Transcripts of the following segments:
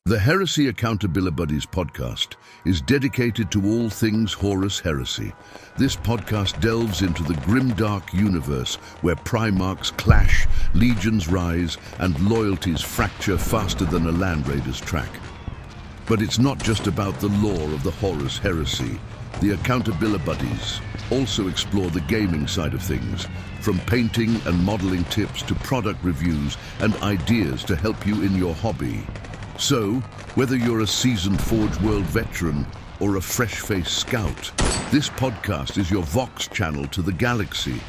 The Heresy Accountabilibuddies Podcast is dedicated to all things Horus Heresy. This podcast delves into the grimdark universe where Primarchs clash, legions rise, and loyalties fracture faster than a Land Raider's track. But it's not just about the lore of the Horus Heresy. The Accountabilibuddies also explore the gaming side of things, from painting and modeling tips to product reviews and ideas to help you in your hobby. So, whether you're a seasoned Forge World veteran or a fresh-faced scout, this podcast is your Vox channel to the galaxy.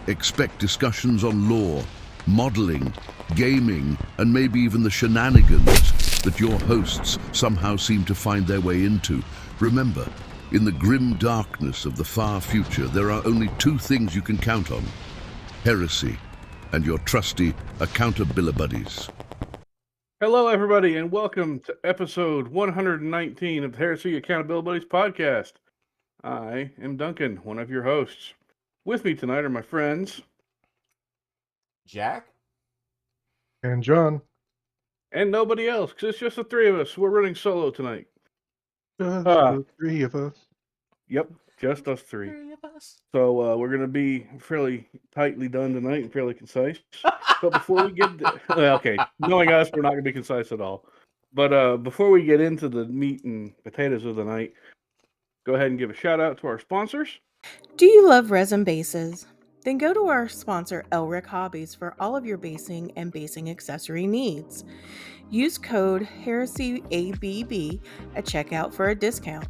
Expect discussions on lore, modeling, gaming, and maybe even the shenanigans that your hosts somehow seem to find their way into. Remember, in the grim darkness of the far future, there are only two things you can count on: heresy and your trusty Accountabilibuddies. Hello, everybody, and welcome to episode 119 of the Heresy Accountabilibuddies Podcast. I am Duncan, one of your hosts. With me tonight are my friends Jack and John. And nobody else, because it's just the three of us. We're running solo tonight. Just the three of us. Yep, just us three. So we're going to be fairly tightly done tonight and fairly concise. But before we get knowing us, we're not going to be concise at all. But before we get into the meat and potatoes of the night, go ahead and give a shout out to our sponsors. Do you love resin bases? Then go to our sponsor, Elric Hobbies, for all of your basing and basing accessory needs. Use code HERESYABB at checkout for a discount.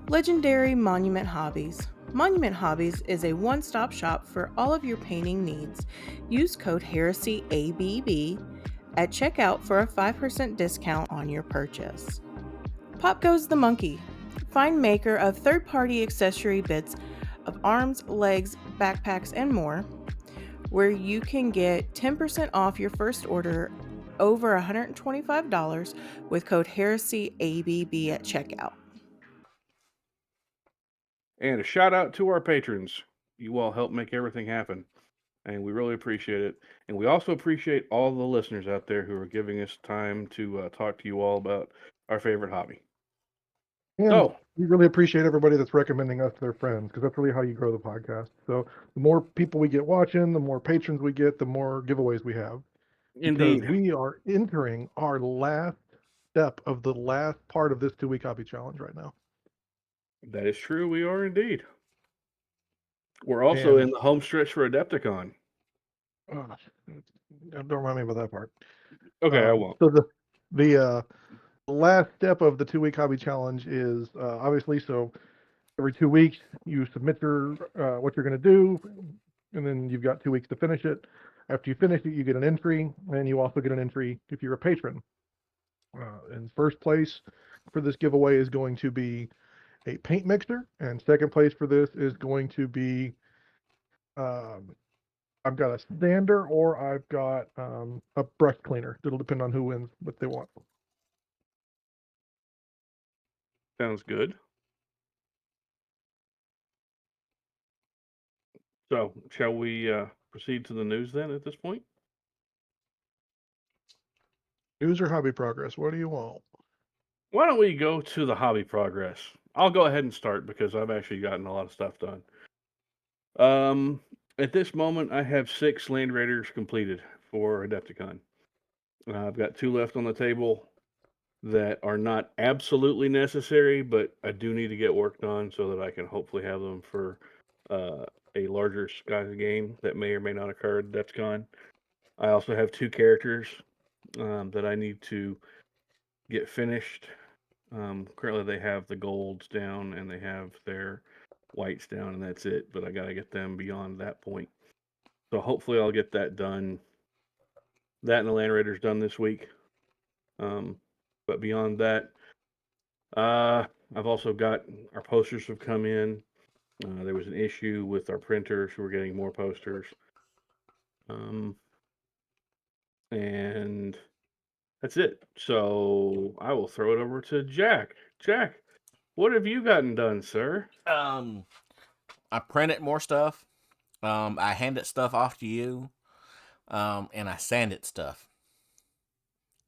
Legendary Monument Hobbies. Monument Hobbies is a one-stop shop for all of your painting needs. Use code HERESYABB at checkout for a 5% discount on your purchase. Pop Goes the Monkey. Find maker of third-party accessory bits of arms, legs, backpacks, and more, where you can get 10% off your first order over $125 with code HERESYABB at checkout. And a shout out to our patrons. You all help make everything happen, and we really appreciate it. And we also appreciate all the listeners out there who are giving us time to talk to you all about our favorite hobby. And we really appreciate everybody that's recommending us to their friends, because that's really how you grow the podcast. So the more people we get watching, the more patrons we get, the more giveaways we have. Indeed. Because we are entering our last step of the last part of this 2-week hobby challenge right now. That is true. We are indeed. We're also in the home stretch for Adepticon. Don't remind me about that part. Okay, I won't. So the last step of the 2-week hobby challenge is obviously, so every 2 weeks you submit your what you're going to do, and then you've got 2 weeks to finish it. After you finish it, you get an entry, and you also get an entry if you're a patron. In first place for this giveaway is going to be a paint mixer, and second place for this is going to be I've got a sander or I've got a brush cleaner. It'll depend on who wins what they want. Sounds good. So, shall we proceed to the news then at this point? News or hobby progress? What do you want? Why don't we go to the hobby progress? I'll go ahead and start because I've actually gotten a lot of stuff done. At this moment, I have 6 Land Raiders completed for Adepticon. I've got 2 left on the table that are not absolutely necessary, but I do need to get worked on so that I can hopefully have them for a larger size game that may or may not occur at Adepticon. I also have 2 characters that I need to get finished. Currently they have the golds down and they have their whites down, and that's it, but I gotta get them beyond that point. So hopefully I'll get that done. That and the Land Raiders done this week. But beyond that, I've also got our posters have come in. There was an issue with our printers, so we're getting more posters. And that's it. So I will throw it over to Jack. Jack, what have you gotten done, sir? I printed more stuff. I handed stuff off to you. And I sanded stuff.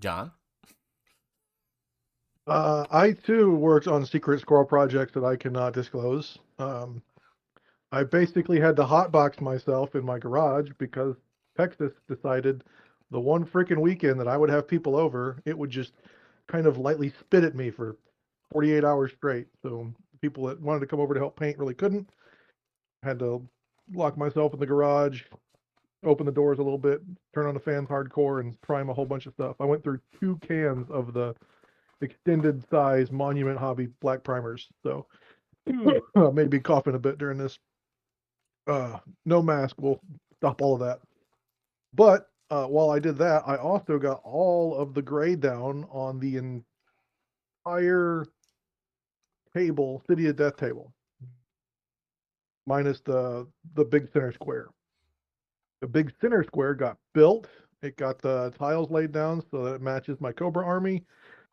John? I too worked on secret squirrel projects that I cannot disclose. I basically had to hotbox myself in my garage because Texas decided the one freaking weekend that I would have people over, it would just kind of lightly spit at me for 48 hours straight. So people that wanted to come over to help paint really couldn't. Had to lock myself in the garage, open the doors a little bit, turn on the fans hardcore, and prime a whole bunch of stuff. I went through 2 cans of the extended size Monument Hobby black primers. So maybe coughing a bit during this. No mask will stop all of that. But while I did that, I also got all of the gray down on the entire table, City of Death table, minus the big center square. The big center square got built. It got the tiles laid down so that it matches my Cobra army.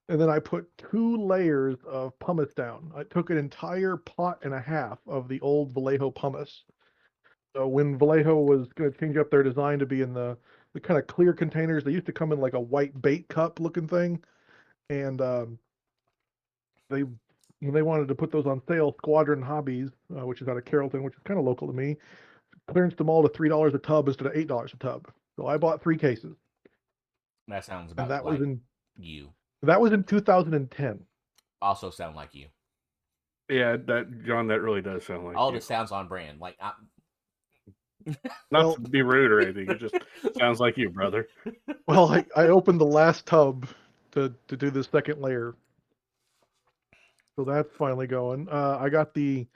And then I put 2 layers of pumice down. I took an entire pot and a half of the old Vallejo pumice. So when Vallejo was going to change up their design to be in the kind of clear containers, they used to come in like a white bait cup looking thing. And they when they wanted to put those on sale, Squadron Hobbies, which is out of Carrollton, which is kind of local to me, clearance them all to $3 a tub instead of $8 a tub. So I bought 3 cases. That sounds And about that like was in you. 2010. Also sound like you. Yeah, that John, that really does sound like All you. this sounds on brand. Like Not Well- to be rude or anything, it just sounds like you, brother. Well, I opened the last tub to do the second layer. So that's finally going. I got the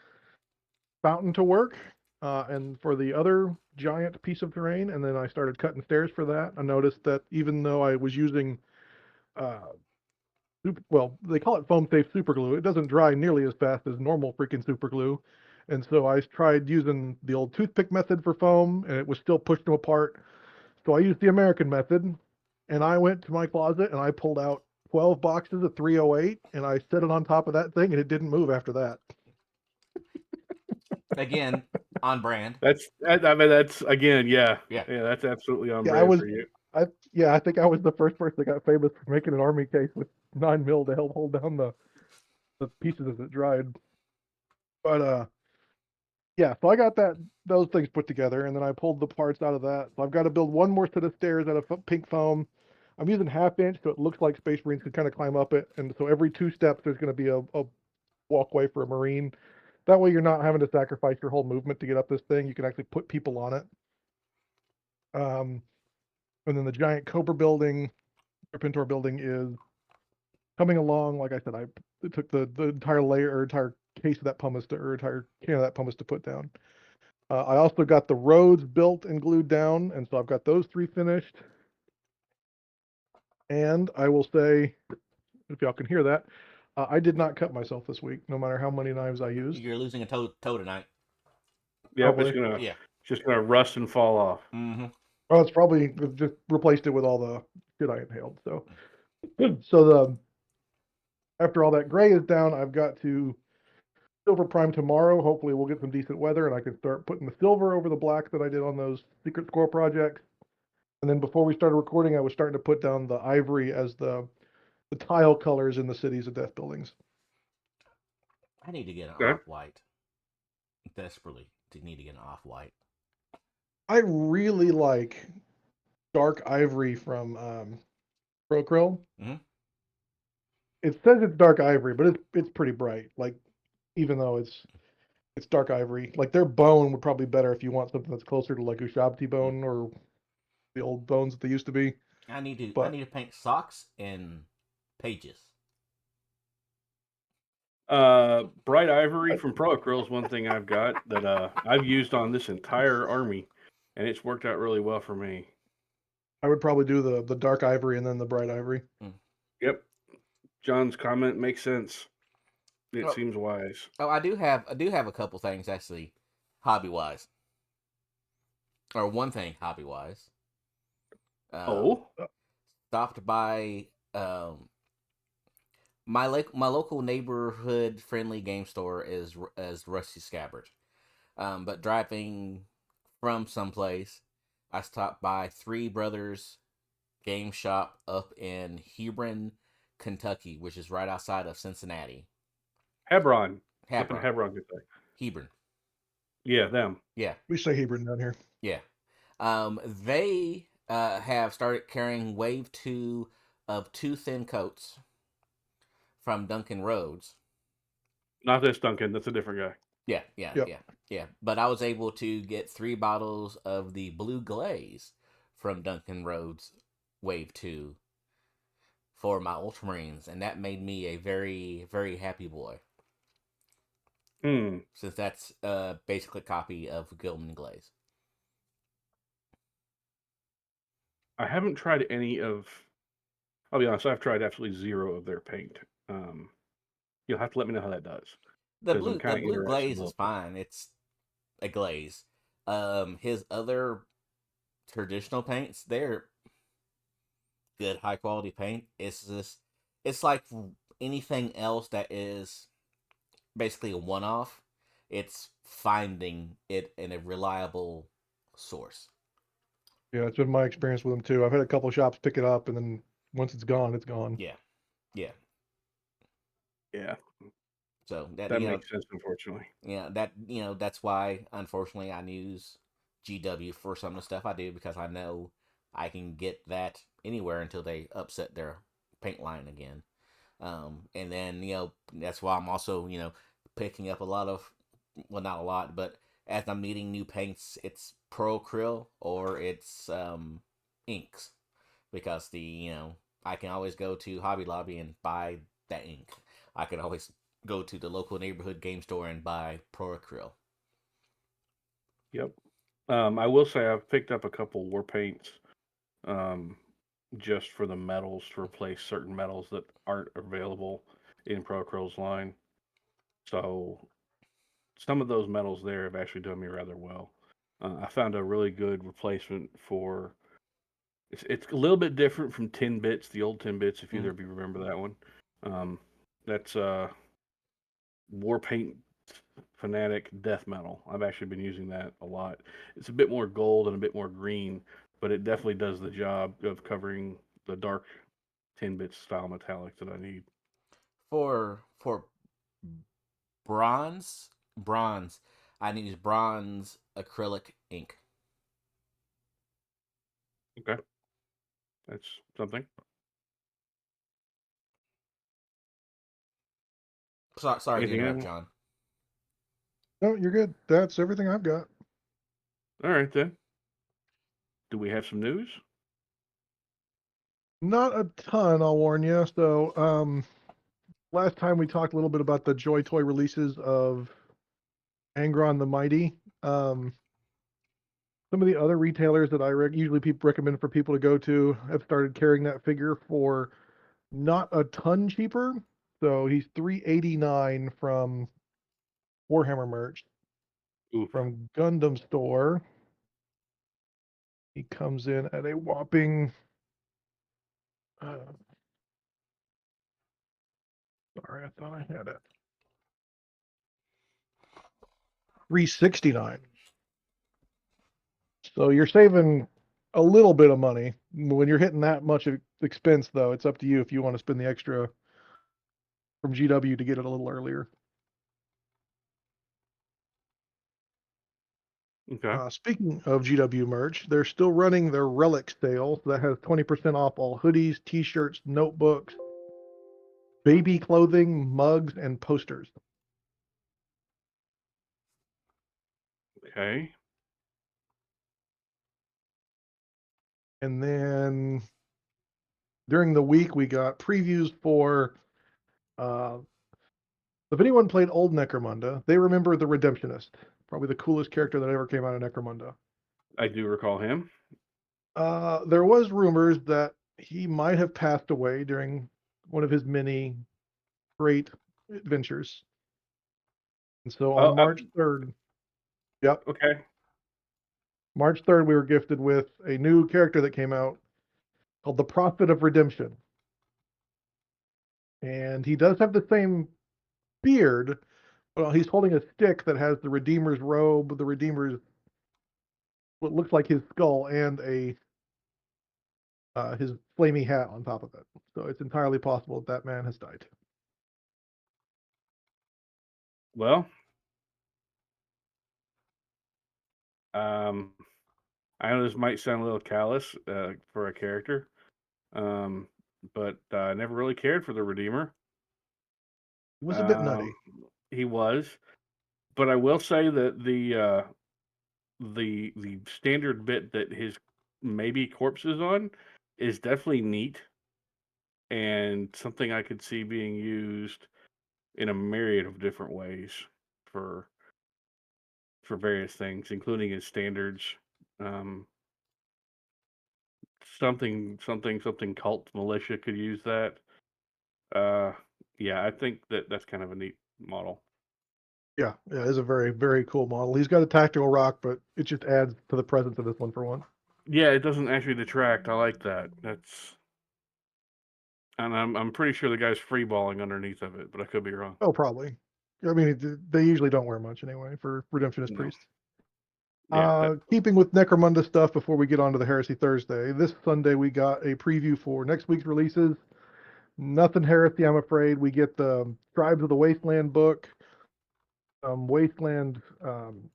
fountain to work, and for the other giant piece of terrain, and then I started cutting stairs for that. I noticed that even though I was using, well, they call it foam safe super glue, it doesn't dry nearly as fast as normal freaking super glue. And so I tried using the old toothpick method for foam, and it was still pushing them apart. So I used the American method, and I went to my closet and I pulled out 12 boxes of 308, and I set it on top of that thing, and it didn't move after that. again, on brand. I mean, that's again, yeah, Yeah. that's absolutely on Yeah, brand for you. I think I was the first person that got famous for making an army case with 9 mil to help hold down the pieces as it dried. But yeah, so I got those things put together, and then I pulled the parts out of that. So I've got to build one more set of stairs out of pink foam. I'm using 1/2 inch, so it looks like Space Marines can kind of climb up it. And so every 2 steps, there's going to be a walkway for a Marine. That way, you're not having to sacrifice your whole movement to get up this thing. You can actually put people on it. And then the giant Cobra building, Serpentor building, is coming along. Like I said, I took the entire layer or entire case of that pumice or entire can of that pumice to put down. I also got the roads built and glued down, and so I've got those 3 finished. And I will say, if y'all can hear that, I did not cut myself this week, no matter how many knives I used. You're losing a toe tonight. Yeah, Probably. Yeah. just gonna rust and fall off. Mm-hmm. Well, it's probably just replaced it with all the shit I inhaled. So after all that gray is down, I've got to silver prime tomorrow. Hopefully we'll get some decent weather and I can start putting the silver over the black that I did on those secret score projects. And then before we started recording, I was starting to put down the ivory as the tile colors in the cities of death buildings. I need to get an Okay. off-white. Desperately need to get an off-white. I really like dark ivory from Procryl. Mhm. It says it's dark ivory, but it's pretty bright. Like, even though it's dark ivory, like their bone would probably be better if you want something that's closer to like Ushabti bone or the old bones that they used to be. I need to But paint socks and pages. Bright ivory from Proacryl is one thing I've got that I've used on this entire army, and it's worked out really well for me. I would probably do the dark ivory and then the bright ivory. Yep, John's comment makes sense. It Oh. seems wise. Oh, I do have a couple things actually, hobby wise, or one thing hobby wise. Stopped by my local neighborhood friendly game store is Rusty Scabbard. But driving from someplace, I stopped by Three Brothers Game Shop up in Hebron, Kentucky, which is right outside of Cincinnati. Hebron. Up in Hebron. Hebron, Kentucky. Hebron. Yeah, them. Yeah. We say Hebron down here. Yeah. They have started carrying Wave 2 of 2 thin coats from Duncan Rhodes. Not this Duncan. That's a different guy. Yeah. But I was able to get 3 bottles of the Blue Glaze from Duncan Rhodes Wave 2 for my Ultramarines, and that made me a very, very happy boy. Since that's basically a copy of Gilman Glaze. I haven't tried any of. I'll be honest. I've tried absolutely zero of their paint. You'll have to let me know how that does. The blue glaze is fine. It's a glaze. His other traditional paints, they're good, high quality paint. It's like anything else that is basically a one-off. It's finding it in a reliable source. Yeah, it's been my experience with them too. I've had a couple of shops pick it up, and then once it's gone, it's gone. Yeah. So that makes sense, unfortunately. Yeah, that's why unfortunately I use GW for some of the stuff I do, because I know I can get that anywhere until they upset their paint line again. And then that's why I'm also picking up a lot of, well, not a lot, but as I'm needing new paints, it's Pro Acryl or it's inks, because I can always go to Hobby Lobby and buy that ink. I can always go to the local neighborhood game store and buy Pro Acryl. Yep. I will say I've picked up a couple war paints just for the metals, to replace certain metals that aren't available in Pro Acryl's line. So some of those metals there have actually done me rather well. I found a really good replacement for. It's a little bit different from 10 bits, the old 10 bits, if either of you remember that one. That's War Paint Fanatic Death Metal. I've actually been using that a lot. It's a bit more gold and a bit more green, but it definitely does the job of covering the dark 10-bit style metallic that I need. For bronze, I use bronze acrylic ink. Okay. That's something. Sorry to interrupt, John. No, you're good. That's everything I've got. All right, then. Do we have some news? Not a ton, I'll warn you. So, last time we talked a little bit about the Joy Toy releases of Angron the Mighty. Some of the other retailers that I usually recommend for people to go to have started carrying that figure for not a ton cheaper. So he's $389 from Warhammer merch. Oof. From Gundam Store, he comes in at a whopping sorry, I thought I had it. $369. So you're saving a little bit of money. When you're hitting that much expense, though, it's up to you if you want to spend the extra from GW to get it a little earlier. Okay. Speaking of GW merch, they're still running their Relic sale. That has 20% off all hoodies, t-shirts, notebooks, baby clothing, mugs, and posters. Okay. And then during the week, we got previews for if anyone played old Necromunda, they remember the Redemptionist, probably the coolest character that ever came out of Necromunda. I do recall him. There was rumors that he might have passed away during one of his many great adventures. And so on March 3rd, yep. Okay. March 3rd, we were gifted with a new character that came out called the Prophet of Redemption. And he does have the same beard. Well, he's holding a stick that has the Redeemer's robe, the Redeemer's, what looks like his skull, and a his flaming hat on top of it. So it's entirely possible that man has died. Well, I know this might sound a little callous for a character, but I never really cared for the Redeemer. It was a bit nutty. He was, but I will say that the standard bit that his maybe corpse is on is definitely neat and something I could see being used in a myriad of different ways for various things, including his standards. Um, something cult militia could use that. Uh, yeah, I think that's kind of a neat model. Yeah, it's a very, very cool model. He's got a tactical rock, but it just adds to the presence of this one for one. Yeah, it doesn't actually detract. I like that. And I'm pretty sure the guy's free balling underneath of it, but I could be wrong. Oh, probably. I mean, they usually don't wear much anyway for Redemptionist No. Priest. Yeah, Keeping with Necromunda stuff before we get on to the Heresy Thursday, this Sunday we got a preview for next week's releases. Nothing Heresy, I'm afraid. We get the Tribes of the Wasteland book, Wasteland kind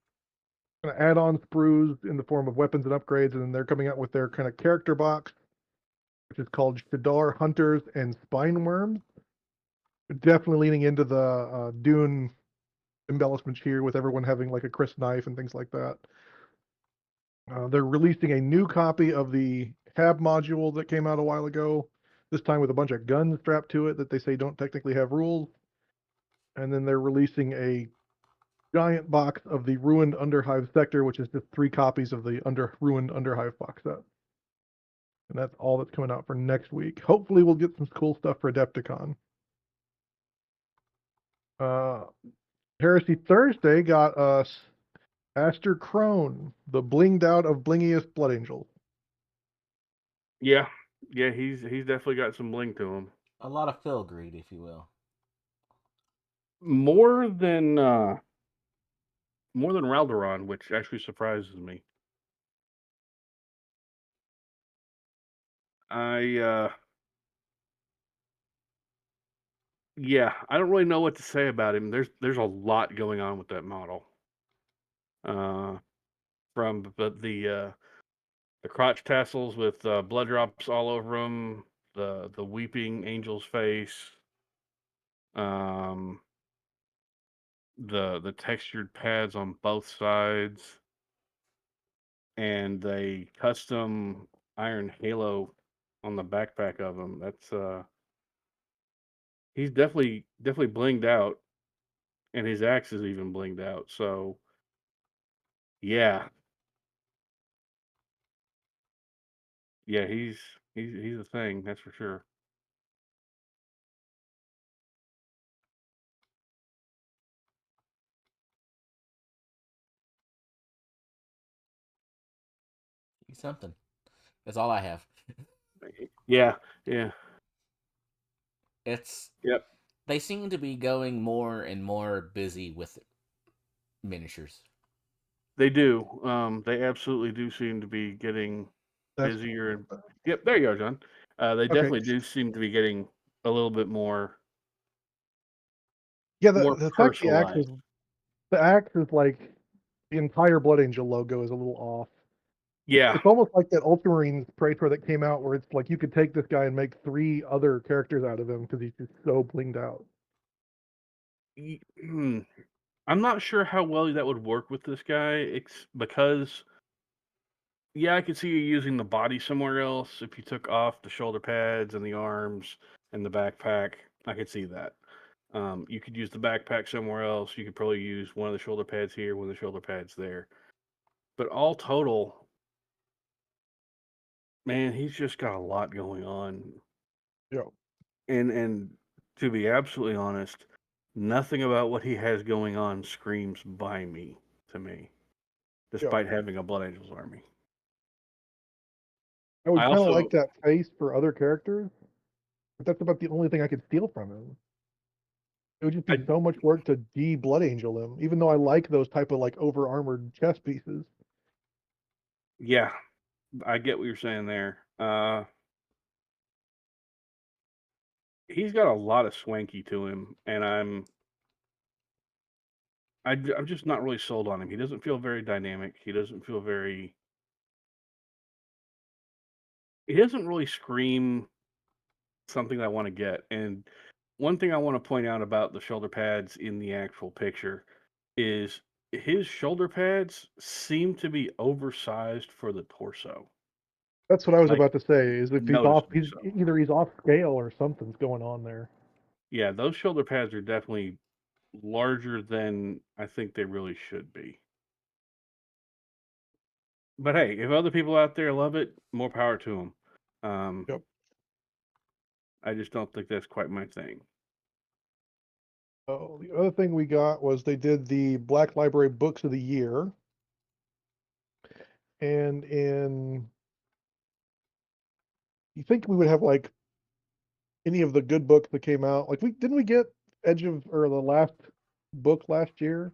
of add-on sprues in the form of weapons and upgrades, and then they're coming out with their kind of character box, which is called Shadar Hunters and Spineworms. Definitely leaning into the Dune embellishments here with everyone having like a Chris knife and things like that. They're releasing a new copy of the Hab module that came out a while ago, this time with a bunch of guns strapped to it that they say don't technically have rules. And then they're releasing a giant box of the Ruined Underhive sector, which is just 3 copies of the Ruined Underhive box set. And that's all that's coming out for next week. Hopefully we'll get some cool stuff for Adepticon. Heresy Thursday got us Aster Crone, the blinged out of blingiest Blood Angel. yeah. He's definitely got some bling to him. A lot of filigree, if you will. More than Raldoron, which actually surprises me. Yeah, I don't really know what to say about him. There's a lot going on with that model. From the crotch tassels with blood drops all over them, the weeping angel's face, the textured pads on both sides, and a custom iron halo on the backpack of him. That's he's definitely blinged out, and his axe is even blinged out. So yeah, he's a thing, that's for sure. He's something. That's all I have. Yeah. It's Yep. They seem to be going more and more busy with miniatures. They do. They absolutely do seem to be getting busier. And yep, there you go, John. They definitely do seem to be getting a little bit more. Yeah, more the fact the axe is like the entire Blood Angel logo is a little off. Yeah, It's almost like that Ultramarines Praetor that came out where it's like you could take this guy and make 3 other characters out of him because he's just so blinged out. I'm not sure how well that would work with this guy. Because I could see you using the body somewhere else. If you took off the shoulder pads and the arms and the backpack, I could see that. You could use the backpack somewhere else. You could probably use one of the shoulder pads here, one of the shoulder pads there. But all total, man, he's just got a lot going on. Yeah. And to be absolutely honest, nothing about what he has going on screams "buy me" to me, despite having a Blood Angels army. I would I kind of also like that face for other characters, but that's about the only thing I could steal from him. It would just be so much work to de-Blood Angel him, even though I like those type of like over-armored chest pieces. Yeah, I get what you're saying there. he's got a lot of swanky to him, and I'm just not really sold on him. He doesn't feel very dynamic. He doesn't feel very. He doesn't really scream something I want to get. And one thing I want to point out about the shoulder pads in the actual picture is his shoulder pads seem to be oversized for the torso. That's what I was Like, about to say. Is if he's off, noticeably so. either he's off scale or something's going on there. Yeah, those shoulder pads are definitely larger than I think they really should be. But hey, if other people out there love it, more power to them. Yep. I just don't think that's quite my thing. Oh, the other thing we got was they did the Black Library Books of the Year. And you think we would have like any of the good books that came out? Like didn't we get Edge of, or the last book last year?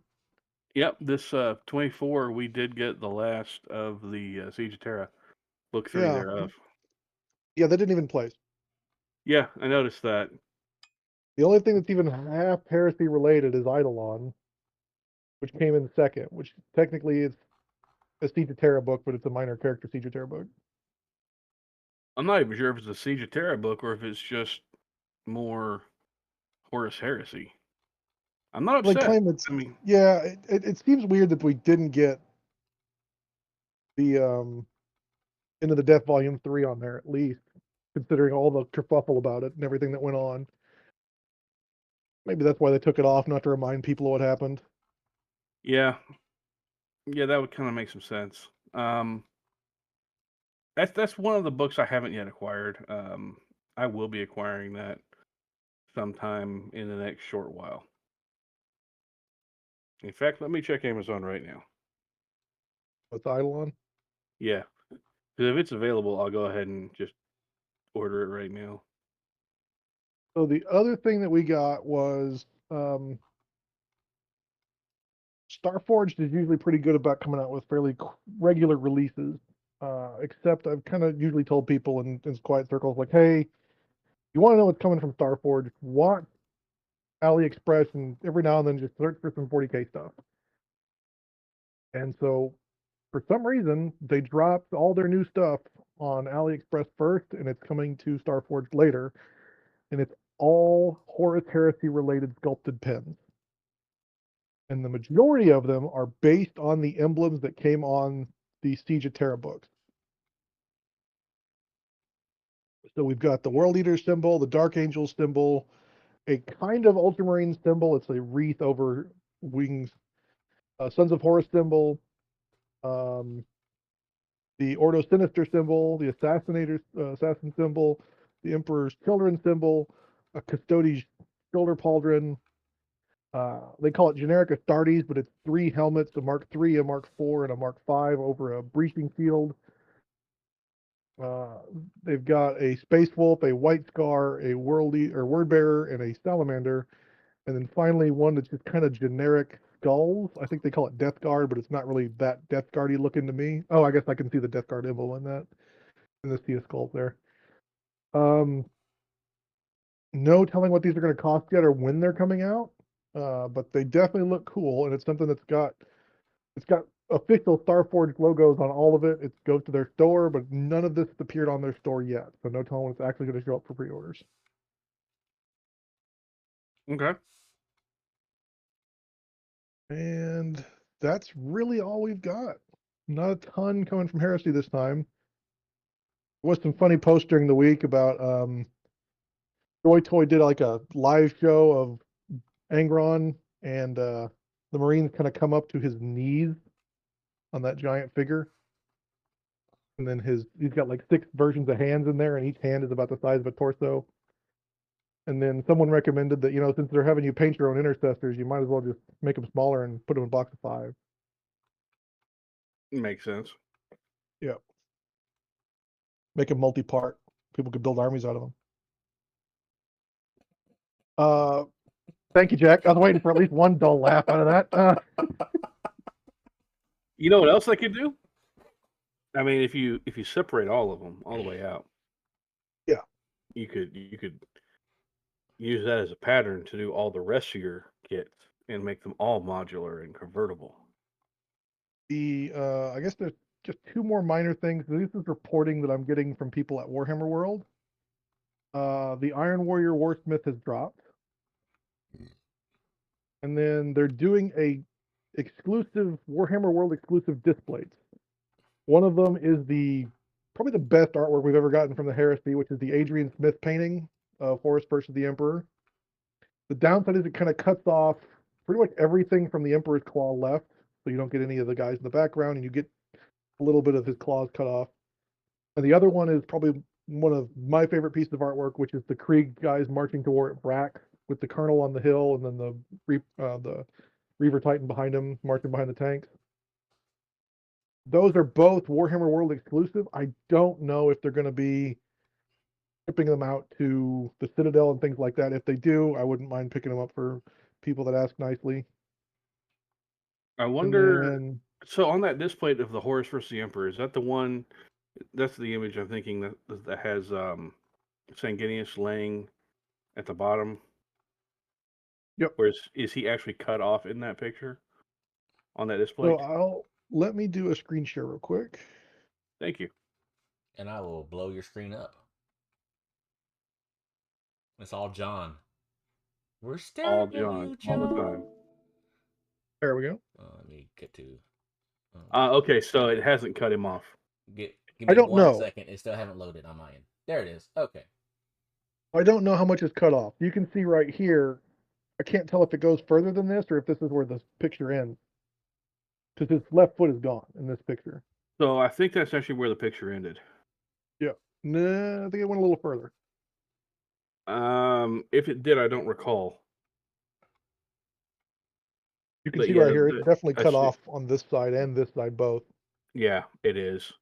Yep, this 24, we did get the last of the Siege of Terra, book 3 Yeah. thereof. Yeah, that didn't even place. Yeah, I noticed that. The only thing that's even half Heresy related is Eidolon, which came in second, which technically is a Siege of Terra book, but it's a minor character Siege of Terra book. I'm not even sure if it's a Siege of Terra book or if it's just more Horus Heresy. I'm not upset. They claim it's, I mean, yeah, it seems weird that we didn't get the Into the Death Volume 3 on there, at least, considering all the kerfuffle about it and everything that went on. Maybe that's why they took it off, not to remind people of what happened. yeah, that would kind of make some sense. That's one of the books I haven't yet acquired. I will be acquiring that sometime in the next short while. In fact, let me check Amazon right now. What's Eidolon? Yeah, because if it's available, I'll go ahead and just order it right now. So the other thing that we got was Starforged is usually pretty good about coming out with fairly regular releases. Except I've kind of usually told people in quiet circles, like, hey, you want to know what's coming from Starforged, watch AliExpress and every now and then just search for some 40K stuff. And so for some reason, they dropped all their new stuff on AliExpress first, and it's coming to Starforged later. And it's all Horus Heresy related sculpted pins. And the majority of them are based on the emblems that came on the Siege of Terra books. So we've got the World Eater symbol, the Dark Angel symbol, a kind of Ultramarine symbol. It's a wreath over wings. Sons of Horus symbol, the Ordo Sinister symbol, the assassin symbol, the Emperor's Children symbol, a Custodes shoulder pauldron. They call it generic Astartes, but it's 3 helmets, a Mark III, a Mark IV, and a Mark V over a breaching shield. They've got a Space Wolf, a White Scar, a Word Bearer, and a Salamander. And then finally one that's just kind of generic skulls. I think they call it Death Guard, but it's not really that Death Guard-y looking to me. Oh, I guess I can see the Death Guard emblem in that. In the sea of skulls there. No telling what these are going to cost yet or when they're coming out. But they definitely look cool, and it's something that's got official Starforged logos on all of it. It goes to their store, but none of this has appeared on their store yet. So no telling when it's actually going to show up for pre-orders. Okay. And that's really all we've got. Not a ton coming from Heresy this time. There was some funny posts during the week about Joy Toy did like a live show of Angron, and the Marines kind of come up to his knees on that giant figure. And then he's got like 6 versions of hands in there, and each hand is about the size of a torso. And then someone recommended that, since they're having you paint your own intercessors, you might as well just make them smaller and put them in a box of 5. Makes sense. Yeah. Make them multi-part. People could build armies out of them. Thank you, Jack. I was waiting for at least one dull laugh out of that. You know what else I could do? I mean, if you separate all of them all the way out, yeah, you could use that as a pattern to do all the rest of your kits and make them all modular and convertible. I guess there's just two more minor things. This is reporting that I'm getting from people at Warhammer World. The Iron Warrior Warsmith has dropped. And then they're doing a exclusive Warhammer World exclusive disc plates. One of them is probably the best artwork we've ever gotten from the Heresy, which is the Adrian Smith painting of Horus versus the Emperor. The downside is it kind of cuts off pretty much everything from the Emperor's claw left, so you don't get any of the guys in the background, and you get a little bit of his claws cut off. And the other one is probably one of my favorite pieces of artwork, which is the Krieg guys marching to war at Brack with the Colonel on the hill and then the Reaver Titan behind him, marching behind the tanks. Those are both Warhammer World exclusive. I don't know if they're going to be shipping them out to the Citadel and things like that. If they do, I wouldn't mind picking them up for people that ask nicely. I wonder. So on that display of the Horus versus the Emperor, is that the one? That's the image I'm thinking that has Sanguinius laying at the bottom. Yep. Or is he actually cut off in that picture on that display? So let me do a screen share real quick. Thank you. And I will blow your screen up. It's all John. We're staring All at John, you, John. all the time. There we go. Let me get to. Okay, so it hasn't cut him off. Give me I don't 1 know. second. It still haven't loaded on my end. There it is. Okay. I don't know how much is cut off. You can see right here. I can't tell if it goes further than this or if this is where this picture ends. Because his left foot is gone in this picture. So I think that's actually where the picture ended. Yeah. Nah, I think it went a little further. If it did, I don't recall. You can see right here, it's definitely cut off on this side and this side both. Yeah, it is.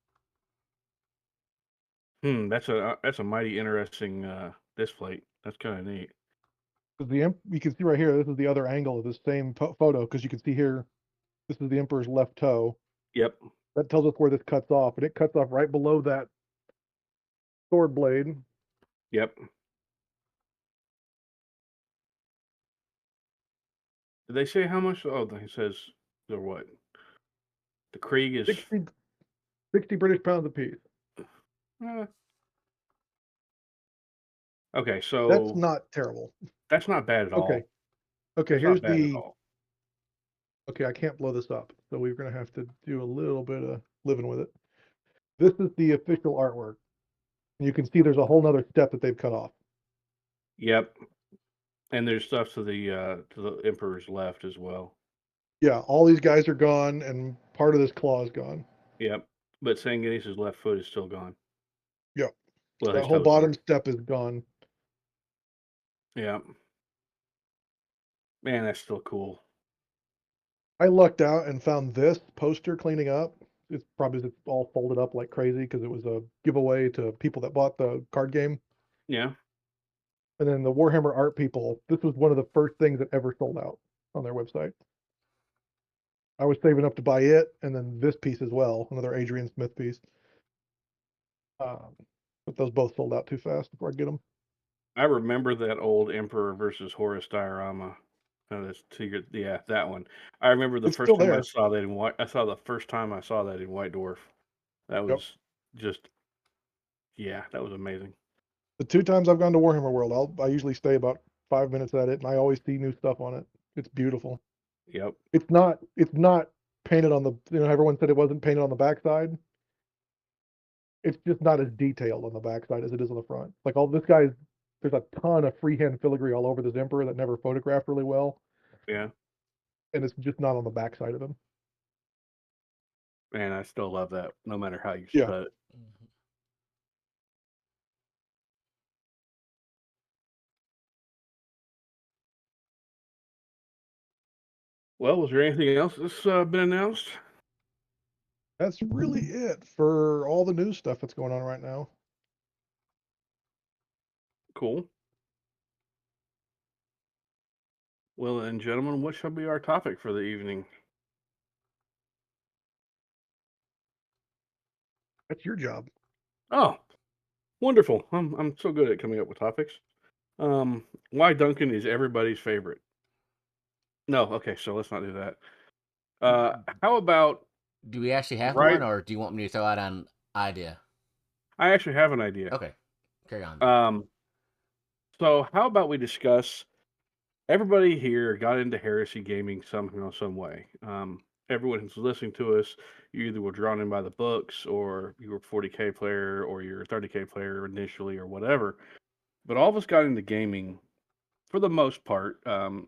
That's a mighty interesting display. That's kind of neat. You can see right here, this is the other angle of this same photo, because you can see here, this is the Emperor's left toe. Yep. That tells us where this cuts off, and it cuts off right below that sword blade. Yep. Did they say how much? Oh, it says they're what? The Krieg is 60 British pounds a piece. Okay, so that's not terrible. That's not bad at all. Okay, here's the. Okay, I can't blow this up, so we're going to have to do a little bit of living with it. This is the official artwork. You can see there's a whole nother step that they've cut off. Yep. And there's stuff to the Emperor's left as well. Yeah, all these guys are gone, and part of this claw is gone. Yep. But Sanguinius' left foot is still gone. Yep. Well, that whole bottom step is gone. Yep. Man, that's still cool. I lucked out and found this poster cleaning up. It's probably all folded up like crazy because it was a giveaway to people that bought the card game. Yeah. And then the Warhammer art people, this was one of the first things that ever sold out on their website. I was saving up to buy it, and then this piece as well, another Adrian Smith piece. But those both sold out too fast before I get them. I remember that old Emperor versus Horus diorama. That one. I remember the first time I saw that in white. I saw the first time I saw that in White Dwarf. That was just, that was amazing. The 2 times I've gone to Warhammer World, I usually stay about 5 minutes at it, and I always see new stuff on it. It's beautiful. Yep. It's not painted on the. Everyone said it wasn't painted on the backside. It's just not as detailed on the backside as it is on the front. Like all this guy's. There's a ton of freehand filigree all over this Emperor that never photographed really well. Yeah. And it's just not on the backside of him. Man, I still love that, no matter how you cut it. Mm-hmm. Well, was there anything else that's been announced? That's really it for all the news stuff that's going on right now. Cool. Well, then, gentlemen, what shall be our topic for the evening? That's your job. Oh, wonderful. I'm so good at coming up with topics. Why Duncan is everybody's favorite. No, okay, so let's not do that. How about Do we actually have right? one, or do you want me to throw out an idea? I actually have an idea. Okay, carry on. So how about we discuss? Everybody here got into heresy gaming somehow, some way. Everyone who's listening to us, you either were drawn in by the books, or you were a 40K player, or you're a 30K player initially, or whatever. But all of us got into gaming for the most part.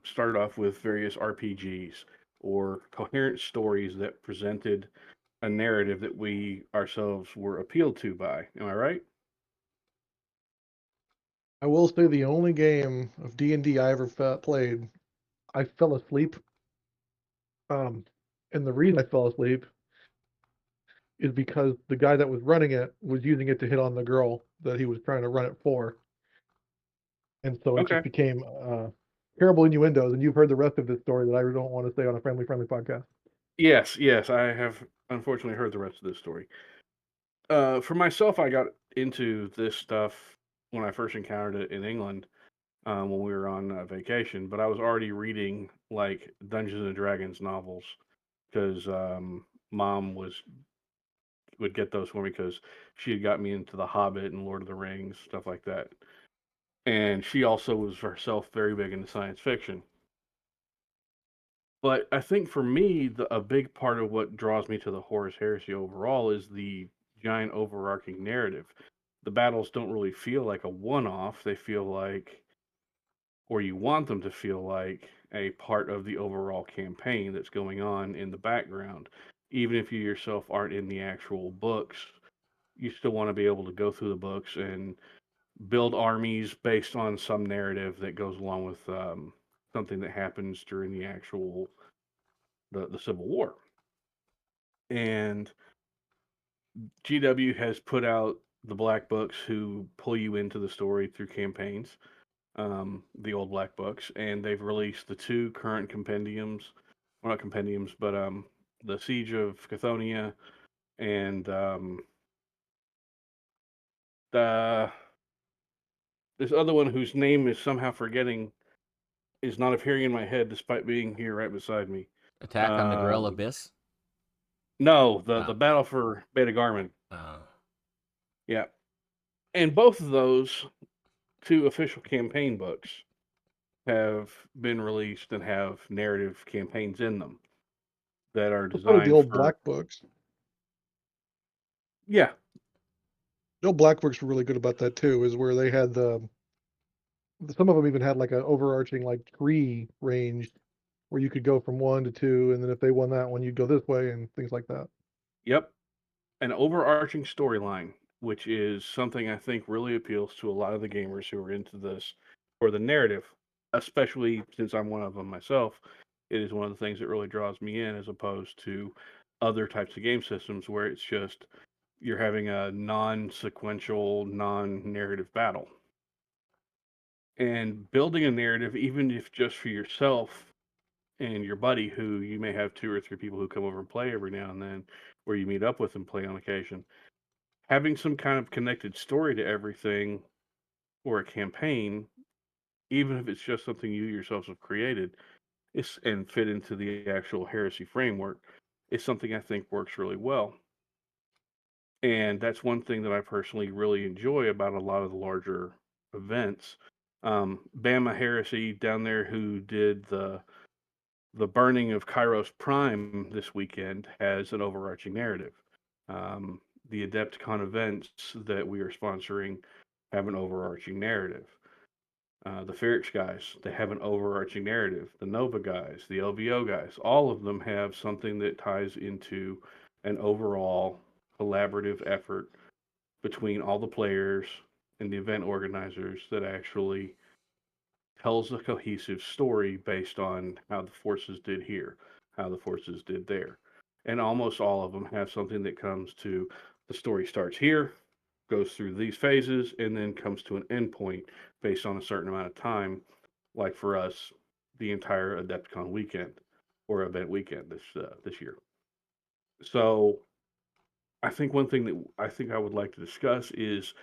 Started off with various RPGs or coherent stories that presented a narrative that we ourselves were appealed to by. Am I right? I will say the only game of D&D I ever played, I fell asleep. And the reason I fell asleep is because the guy that was running it was using it to hit on the girl that he was trying to run it for. And so it Okay. just became terrible innuendos. And you've heard the rest of this story that I don't want to say on a family-friendly podcast. Yes, I have unfortunately heard the rest of this story. For myself, I got into this stuff when I first encountered it in England when we were on vacation. But I was already reading like Dungeons and Dragons novels because Mom would get those for me because she had got me into The Hobbit and Lord of the Rings, stuff like that. And she also was herself very big into science fiction. But I think for me, a big part of what draws me to the Horus Heresy overall is the giant overarching narrative. The battles don't really feel like a one off, they feel like, or you want them to feel like, a part of the overall campaign that's going on in the background. Even if you yourself aren't in the actual books, you still want to be able to go through the books and build armies based on some narrative that goes along with something that happens during the actual the Civil War. And GW has put out the Black Books who pull you into the story through campaigns, the old Black Books, and they've released the two current compendiums, well, not compendiums, but the Siege of Cathonia and the this other one whose name is somehow forgetting is not appearing in my head despite being here right beside me. Attack on the Grail Um, Abyss. no, the Oh. battle for Beta Garmin. Oh. Yeah, and both of those two official campaign books have been released and have narrative campaigns in them that are So did the designed old for. Black Books. Yeah, The old Black Books were really good about that too, is where they had some of them even had like an overarching like tree range where you could go from 1 to 2, and then if they won that one, you'd go this way and things like that. yep, an overarching storyline, which is something I think really appeals to a lot of the gamers who are into this or the narrative, especially since I'm one of them myself. It is one of the things that really draws me in as opposed to other types of game systems where it's just you're having a non-sequential, non-narrative battle. And building a narrative, even if just for yourself and your buddy, who you may have 2 or 3 people who come over and play every now and then, or you meet up with and play on occasion, having some kind of connected story to everything or a campaign, even if it's just something you yourselves have created, and fit into the actual heresy framework, is something I think works really well. And that's one thing that I personally really enjoy about a lot of the larger events. Bama Heresy down there, who did the burning of Kairos Prime this weekend, has an overarching narrative. The Adepticon events that we are sponsoring have an overarching narrative. The Ferrix guys, they have an overarching narrative. The Nova guys, the LVO guys, all of them have something that ties into an overall collaborative effort between all the players and the event organizers that actually tells a cohesive story based on how the forces did here, how the forces did there. And almost all of them have something that comes to the story starts here, goes through these phases, and then comes to an end point based on a certain amount of time. Like for us, the entire Adepticon weekend or event weekend this year. So I think one thing that I think I would like to discuss is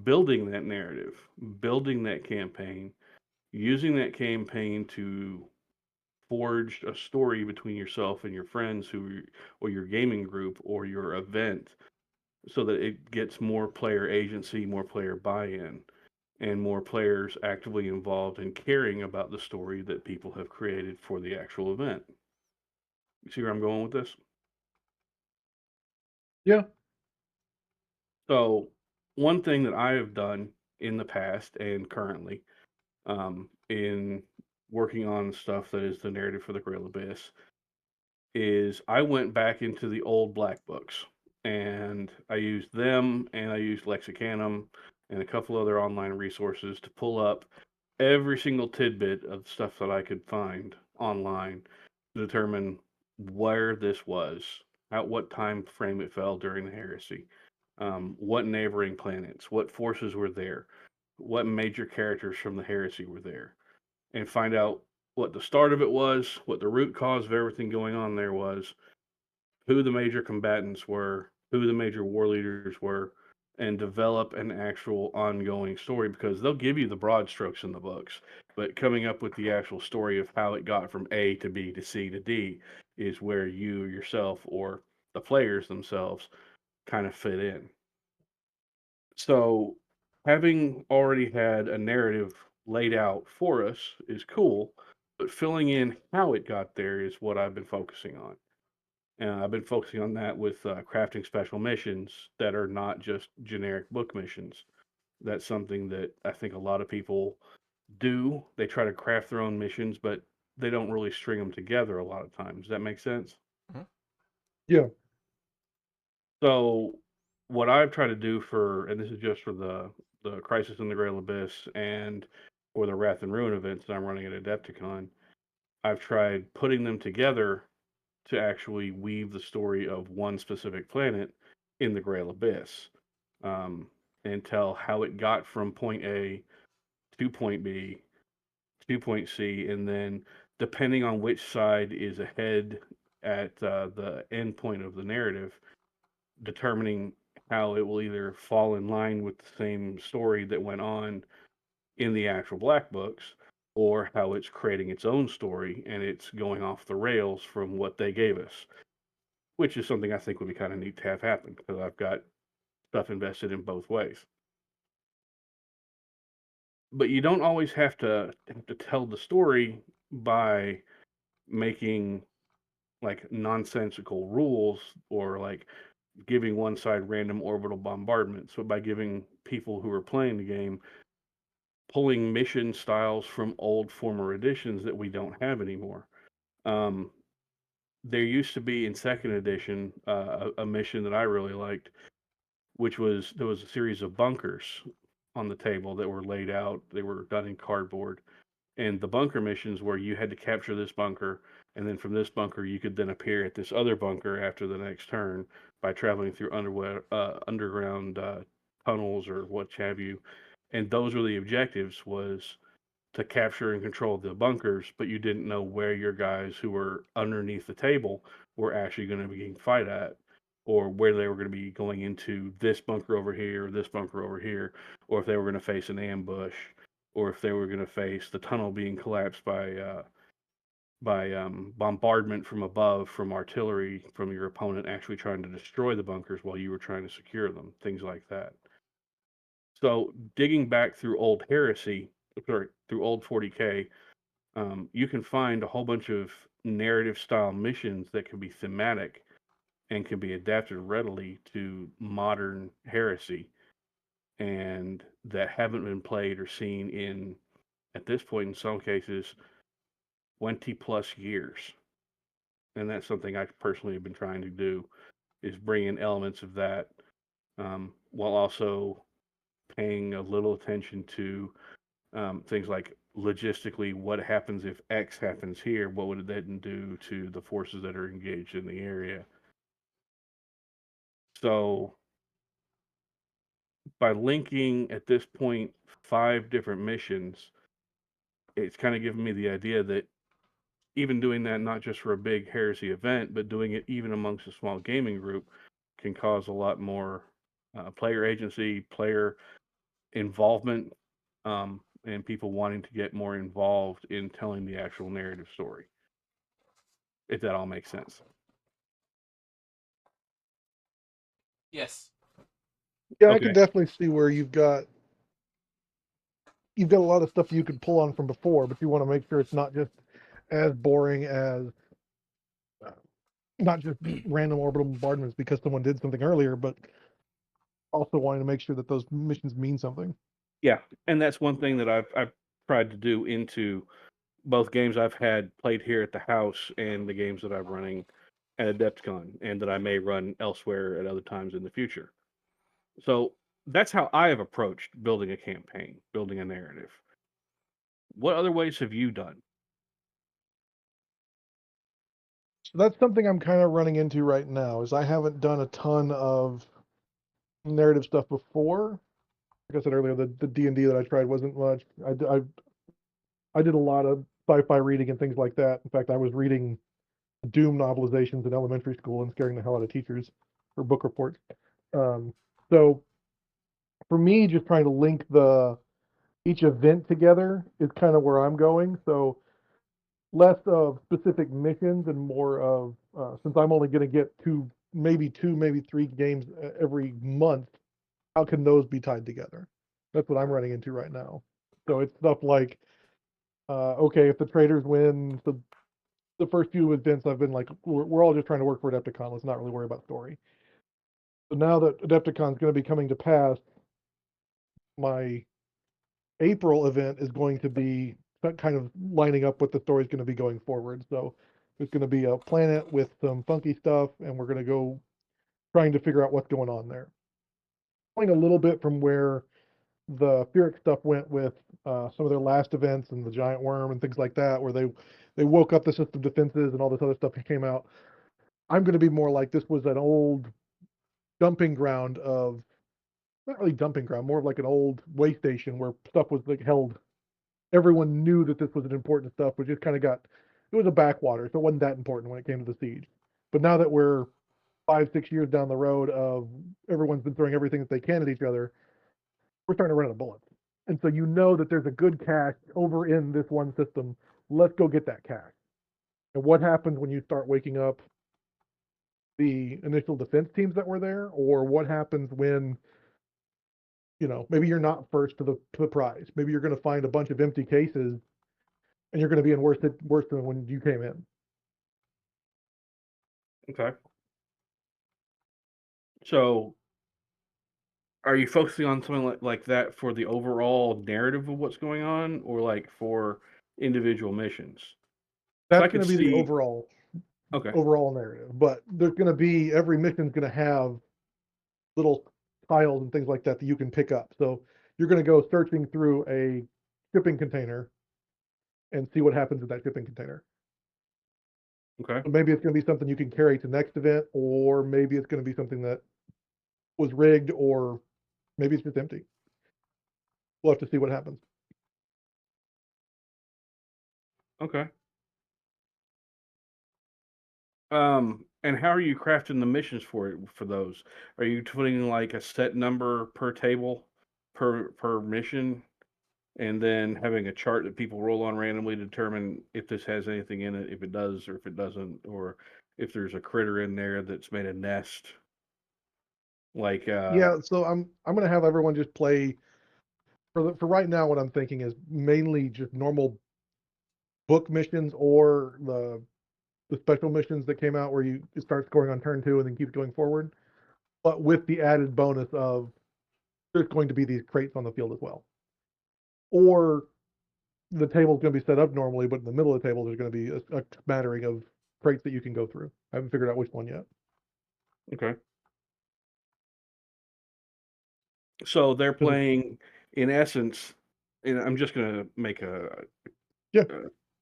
building that narrative, building that campaign, using that campaign to forge a story between yourself and your friends or your gaming group or your event so that it gets more player agency, more player buy-in, and more players actively involved in caring about the story that people have created for the actual event. You see where I'm going with this? Yeah. So, one thing that I have done in the past and currently in working on stuff that is the narrative for the Grail Abyss is I went back into the old black books and I used them and I used Lexicanum and a couple other online resources to pull up every single tidbit of stuff that I could find online to determine where this was, at what time frame it fell during the heresy, what neighboring planets, what forces were there, what major characters from the heresy were there, and find out what the start of it was, what the root cause of everything going on there was, who the major combatants were, who the major war leaders were, and develop an actual ongoing story because they'll give you the broad strokes in the books, but coming up with the actual story of how it got from A to B to C to D is where you yourself or the players themselves kind of fit in. So, having already had a narrative laid out for us is cool, but filling in how it got there is what I've been focusing on. And I've been focusing on that with crafting special missions that are not just generic book missions. That's something that I think a lot of people do. They try to craft their own missions, but they don't really string them together a lot of times. Does that make sense? Mhm. Yeah. So, what I've tried to do for, and this is just for the Crisis in the Grail Abyss and for the Wrath and Ruin events that I'm running at Adepticon, I've tried putting them together to actually weave the story of one specific planet in the Grail Abyss, um, and tell how it got from point A to point B to point C, and then depending on which side is ahead at the end point of the narrative, determining how it will either fall in line with the same story that went on in the actual black books or how it's creating its own story and it's going off the rails from what they gave us, which is something I think would be kind of neat to have happen because I've got stuff invested in both ways. But you don't always have to tell the story by making like nonsensical rules or like giving one side random orbital bombardments, but by giving people who are playing the game pulling mission styles from old former editions that we don't have anymore. Um, there used to be in second edition a mission that I really liked, which was there was a series of bunkers on the table that were laid out. They were done in cardboard, and the bunker missions where you had to capture this bunker, and then from this bunker you could then appear at this other bunker after the next turn by traveling through underground tunnels or what have you. And those were the objectives was to capture and control the bunkers, but you didn't know where your guys who were underneath the table were actually going to be getting fight at, or where they were going to be going into this bunker over here, or this bunker over here, or if they were going to face an ambush, or if they were going to face the tunnel being collapsed by bombardment from above from artillery from your opponent actually trying to destroy the bunkers while you were trying to secure them, things like that. So digging back through old Heresy, sorry, through old 40K, you can find a whole bunch of narrative style missions that can be thematic and can be adapted readily to modern Heresy and that haven't been played or seen in, at this point, in some cases, 20 plus years. And that's something I personally have been trying to do is bring in elements of that while also paying a little attention to things like logistically what happens if X happens here, what would it then do to the forces that are engaged in the area. So by linking at this point 5 different missions, it's kind of given me the idea that even doing that not just for a big heresy event, but doing it even amongst a small gaming group can cause a lot more player agency, player involvement, and people wanting to get more involved in telling the actual narrative story. If that all makes sense. Yes. Yeah, I Okay. can definitely see where you've got a lot of stuff you could pull on from before, but you want to make sure it's not just as boring as not just random orbital bombardments because someone did something earlier, but also wanting to make sure that those missions mean something. Yeah, and that's one thing that I've tried to do into both games I've had played here at the house and the games that I'm running at Adepticon and that I may run elsewhere at other times in the future. So that's how I have approached building a campaign, building a narrative. What other ways have you done? So that's something I'm kind of running into right now. Is I haven't done a ton of narrative stuff before. Like I said earlier, the D&D that I tried wasn't much. I did a lot of sci-fi reading and things like that. In fact, I was reading Doom novelizations in elementary school and scaring the hell out of teachers for book reports. So for me, just trying to link each event together is kind of where I'm going. So less of specific missions and more of since I'm only going to get two, maybe 3 games every month. How can those be tied together? That's what I'm running into right now. So it's stuff like, okay, if the traders win the first few events, I've been like, we're all just trying to work for Adepticon. Let's not really worry about story. So now that Adepticon is going to be coming to pass, my April event is going to be kind of lining up what the story is going to be going forward. So there's going to be a planet with some funky stuff, and we're going to go trying to figure out what's going on there. Going a little bit from where the Pyrrhic stuff went with some of their last events and the giant worm and things like that, where they woke up the system defenses and all this other stuff that came out. I'm going to be more like this was an old dumping ground of not really dumping ground, more of like an old way station where stuff was like held. Everyone knew that this was an important stuff, but just kind of it was a backwater, so it wasn't that important when it came to the siege. But now that we're 5-6 years down the road of everyone's been throwing everything that they can at each other, we're starting to run out of bullets. And so you know that there's a good cache over in this one system. Let's go get that cache. And what happens when you start waking up the initial defense teams that were there, or what happens when maybe you're not first to the prize. Maybe you're going to find a bunch of empty cases, and you're going to be in worse than when you came in. Okay. So are you focusing on something like that for the overall narrative of what's going on, or like for individual missions? So I That's could going to be the see. Okay. overall narrative. But there's going to be every mission's going to have little tiles and things like that you can pick up. So you're going to go searching through a shipping container and see what happens in that shipping container. Okay. So maybe it's going to be something you can carry to next event, or maybe it's going to be something that was rigged, or maybe it's just empty. We'll have to see what happens. Okay. And how are you crafting the missions for those? Are you putting like a set number per table per mission, and then having a chart that people roll on randomly to determine if this has anything in it, if it does or if it doesn't, or if there's a critter in there that's made a nest? Like Yeah, so I'm going to have everyone just play for right now. What I'm thinking is mainly just normal book missions, or the special missions that came out where it starts scoring on turn 2 and then keeps going forward, but with the added bonus of there's going to be these crates on the field as well. Or the table's going to be set up normally, but in the middle of the table there's going to be a smattering of crates that you can go through. I haven't figured out which one yet. okay. So they're playing, in essence, and I'm just going to make Yeah,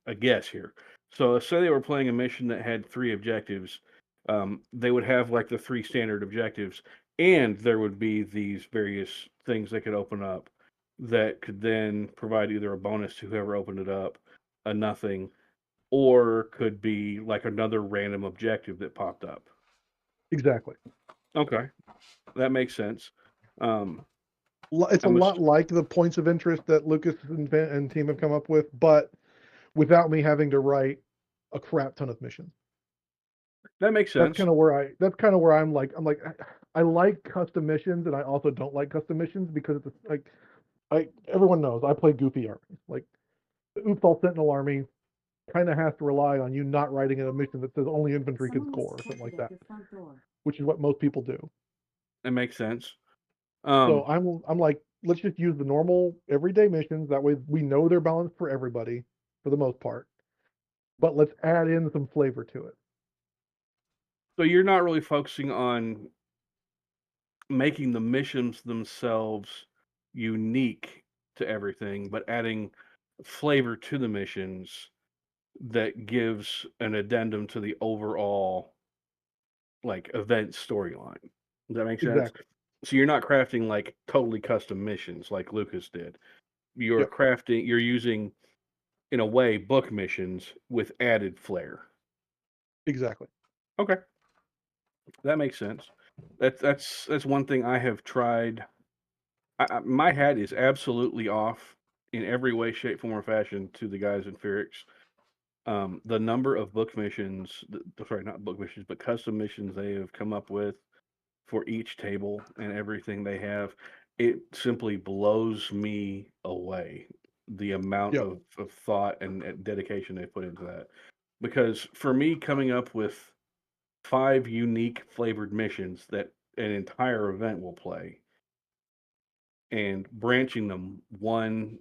a guess here. So say they were playing a mission that had 3 objectives. They would have like the 3 standard objectives, and there would be these various things that could open up that could then provide either a bonus to whoever opened it up, a nothing, or could be like another random objective that popped up. exactly. Okay, that makes sense. Um, It's a I'm lot like the points of interest that Lucas and team have come up with, but without me having to write a crap ton of missions. That makes That's sense. kind of where I'm like I like custom missions, and I also don't like custom missions because it's like everyone knows I play goofy armies. Like the Oopthal Sentinel army kind of has to rely on you not writing in a mission that says only infantry can score or something like that, which is what most people do. That makes sense. So I'm like, let's just use the normal everyday missions. That way we know they're balanced for everybody for the most part. But let's add in some flavor to it. So you're not really focusing on making the missions themselves unique to everything, but adding flavor to the missions that gives an addendum to the overall like event storyline. Does that make sense? Exactly. So you're not crafting like totally custom missions like Lucas did. You're Yep. crafting, you're using, in a way, book missions with added flair. Exactly. Okay, that makes sense. That's one thing I have tried. My hat is absolutely off in every way, shape, form, or fashion to the guys in Ferrix. The number of book missions, sorry, not book missions, but custom missions they have come up with for each table and everything they have, it simply blows me away. The amount Yep. of thought and dedication they put into that. Because for me, coming up with 5 unique flavored missions that an entire event will play and branching them one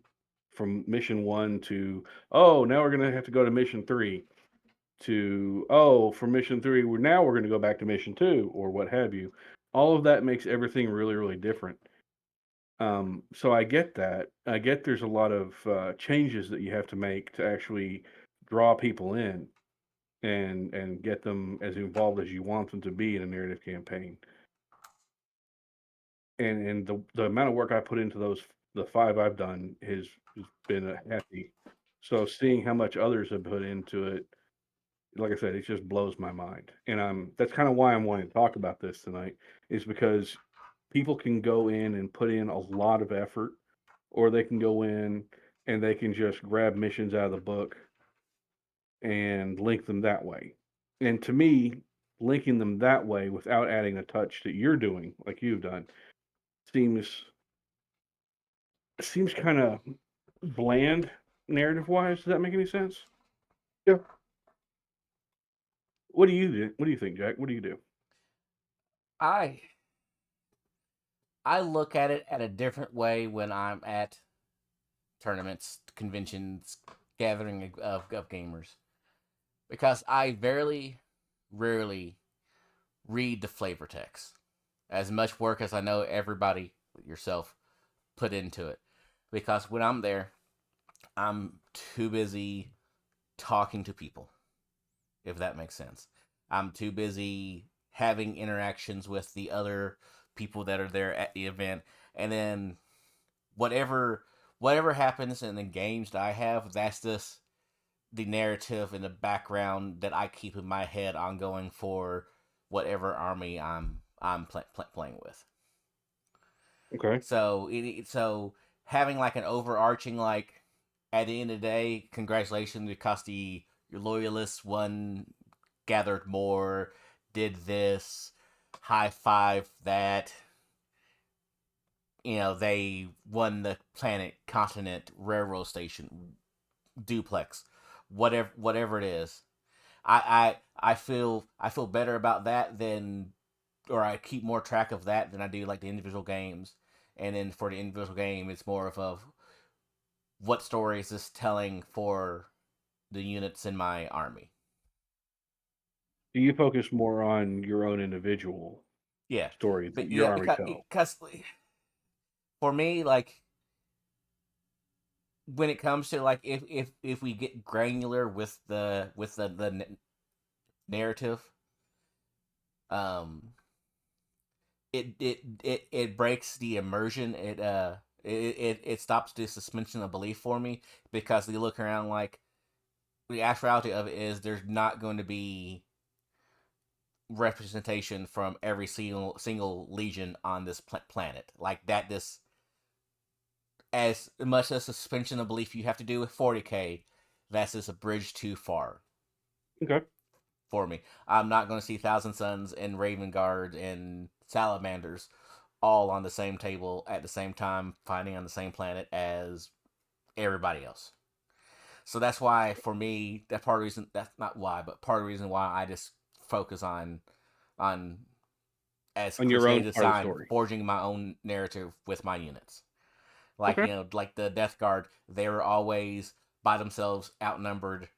from mission 1 to, oh, now we're going to have to go to mission 3 to, oh, from mission 3 we're going to go back to mission 2 or what have you. All of that makes everything really, really different. So I get that. I get there's a lot of changes that you have to make to actually draw people in and get them as involved as you want them to be in a narrative campaign. And the amount of work I put into the 5 I've done has been hefty. So seeing how much others have put into it, like I said, it just blows my mind. And that's kind of why I'm wanting to talk about this tonight, is because people can go in and put in a lot of effort, or they can go in and they can just grab missions out of the book and link them that way. And to me, linking them that way without adding a touch that you're doing, like you've done, seems kind of bland narrative wise. Does that make any sense? Yeah. What do you do? What do you think, Jack? What do you do? I look at it at a different way when I'm at tournaments, conventions, gathering of gamers, because I rarely read the flavor text. As much work as I know everybody, yourself, put into it, because when I'm there, I'm too busy talking to people, if that makes sense. I'm too busy having interactions with the other people that are there at the event, and then whatever happens in the games that I have, that's just the narrative in the background that I keep in my head ongoing for whatever army I'm playing with. Okay. So having like an overarching, like, at the end of the day, congratulations because your loyalists won, gathered more, did this, high five that, they won the planet, continent, railroad station, duplex, whatever it is. I feel better about that than, or I keep more track of that than I do like the individual games. And then for the individual game, it's more of what story is this telling for the units in my army. Do you focus more on your own individual Yeah, story that but your yeah, army tells? because for me, like, when it comes to, like, if we get granular with the narrative, um it breaks the immersion. It stops the suspension of belief for me, because you look around, like, the actuality of it is there's not going to be representation from every single legion on this planet like that. as much as suspension of belief you have to do with 40K, that's just a bridge too far. Okay. For me, I'm not going to see Thousand Suns and Raven Guard and Salamanders all on the same table at the same time, fighting on the same planet as everybody else. So that's why, for me, that part of the reason, that's not why, but part of the reason why I just focus on as On your own cliche as part of the sign, story. forging my own narrative with my units. Like, Okay. like the Death Guard, they were always by themselves, outnumbered,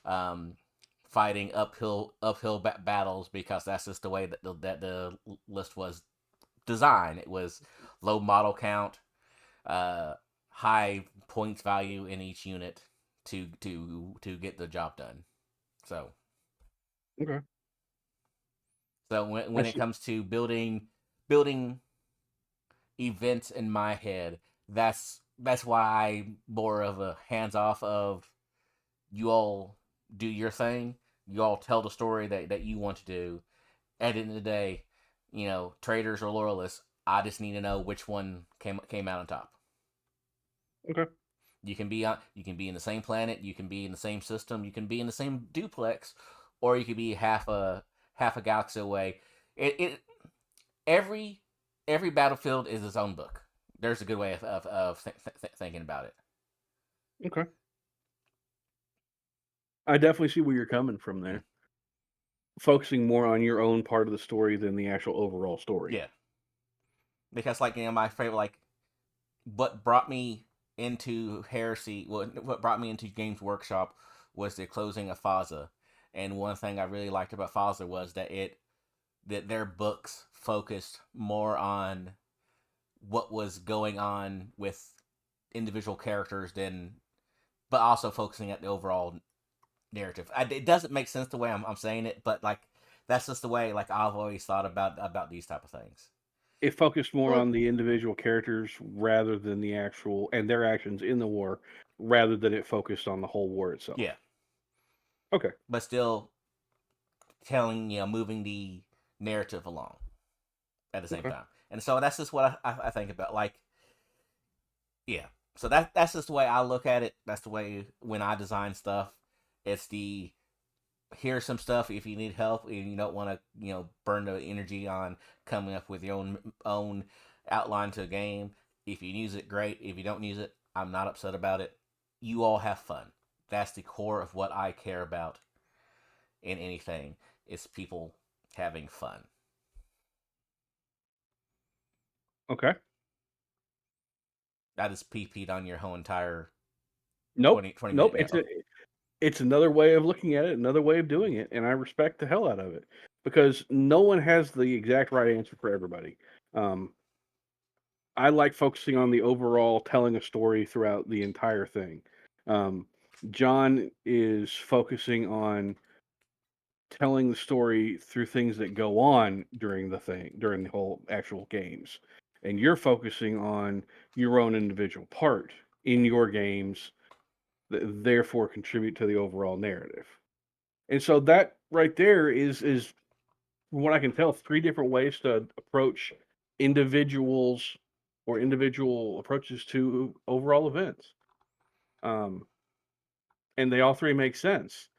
fighting uphill battles, because that's just the way that the list was designed. It was low model count, high points value in each unit to get the job done. So Okay. so when it comes to building events in my head, that's why I'm more of a hands off of, you all do your thing, you all tell the story that you want to do. At the end of the day, traitors or loyalists, I just need to know which one came out on top. Okay. You can be in the same planet, you can be in the same system, you can be in the same duplex, or you could be half a galaxy away. Every battlefield is its own book. There's a good way of thinking about it. Okay. I definitely see where you're coming from there. Focusing more on your own part of the story than the actual overall story. Yeah. Because, my favorite, what brought me into Heresy, what brought me into Games Workshop was the closing of Faza. And one thing I really liked about Faza was that their books focused more on what was going on with individual characters but also focusing at the overall narrative. It doesn't make sense the way I'm saying it, but that's just the way I've always thought about these type of things. It focused more on the individual characters rather than the actual and their actions in the war, rather than it focused on the whole war itself. Yeah. Okay. But still telling, moving the narrative along at the same time. And so that's just what I think about. Yeah. So that's just the way I look at it. That's the way when I design stuff. It's here's some stuff if you need help and you don't want to, burn the energy on coming up with your own outline to a game. If you use it, great. If you don't use it, I'm not upset about it. You all have fun. That's the core of what I care about in anything. It's people having fun. Okay. I just PP'd on your whole entire Nope. 20 nope. minute. It's another way of looking at it, another way of doing it, and I respect the hell out of it, because no one has the exact right answer for everybody. I like focusing on the overall telling a story throughout the entire thing. John is focusing on telling the story through things that go on during the whole actual games, and you're focusing on your own individual part in your games that therefore contribute to the overall narrative. And so that right there is from what I can tell, 3 different ways to approach individuals or individual approaches to overall events. And they all 3 make sense.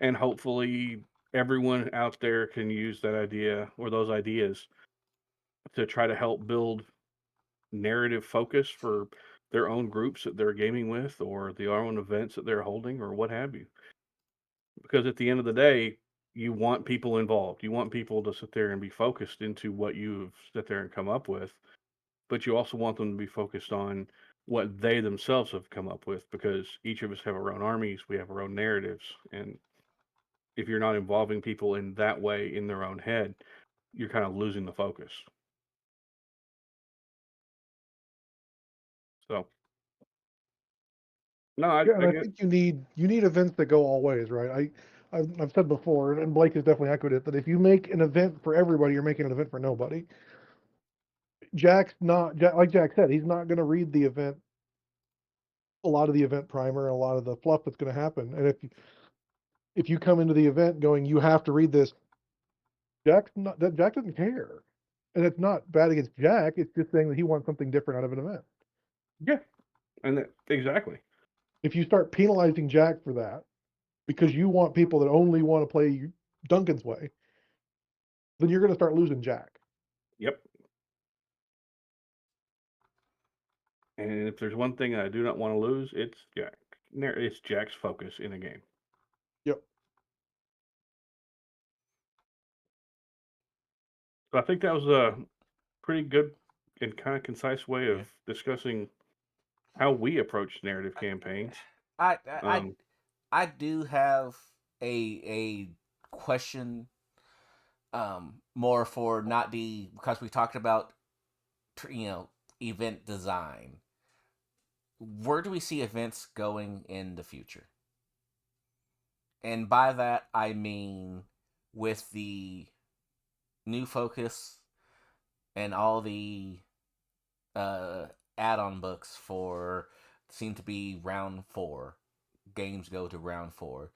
And hopefully everyone out there can use that idea or those ideas to try to help build narrative focus for their own groups that they're gaming with, or their own events that they're holding, or what have you. Because at the end of the day, you want people involved. You want people to sit there and be focused into what you've sit there and come up with, but you also want them to be focused on what they themselves have come up with, because each of us have our own armies, we have our own narratives, and if you're not involving people in that way in their own head, you're kind of losing the focus. So, no, I Yeah, and I get think you need events that go all ways, right? I've said before, and Blake has definitely echoed it, that if you make an event for everybody, you're making an event for nobody. Jack's not, like Jack said, he's not going to read the event, a lot of the event primer, and a lot of the fluff that's going to happen. And if you come into the event going, you have to read this, Jack doesn't care, and it's not bad against Jack. It's just saying that he wants something different out of an event. yeah, And exactly. If you start penalizing Jack for that, because you want people that only want to play Duncan's way, then you're going to start losing Jack. Yep. And if there's one thing I do not want to lose, it's Jack. It's Jack's focus in a game. Yep. So I think that was a pretty good and kind of concise way of discussing how we approach narrative campaigns. I do have a question, more for not the, because we talked about event design. Where do we see events going in the future? And by that I mean, with the new focus and all the uh, add-on books for, seem to be round 4. Games go to round 4.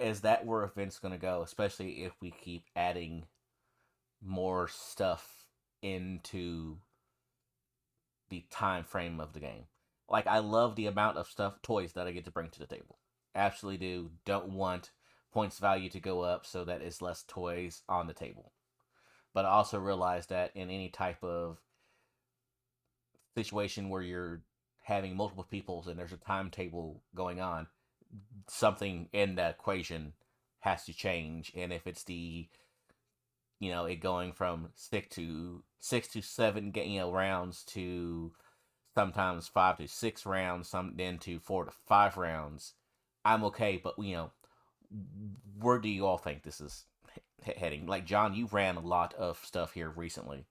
Is that where events going to go? Especially if we keep adding more stuff into the time frame of the game. Like, I love the amount of toys that I get to bring to the table. Absolutely do. Don't want points value to go up so that it's less toys on the table. But I also realize that in any type of situation where you're having multiple peoples and there's a timetable going on, something in the equation has to change. And if it's it going from 6 to 7 rounds to sometimes 5 to 6 rounds, then to 4 to 5 rounds, I'm okay. But where do you all think this is heading? Like, John, you ran a lot of stuff here recently.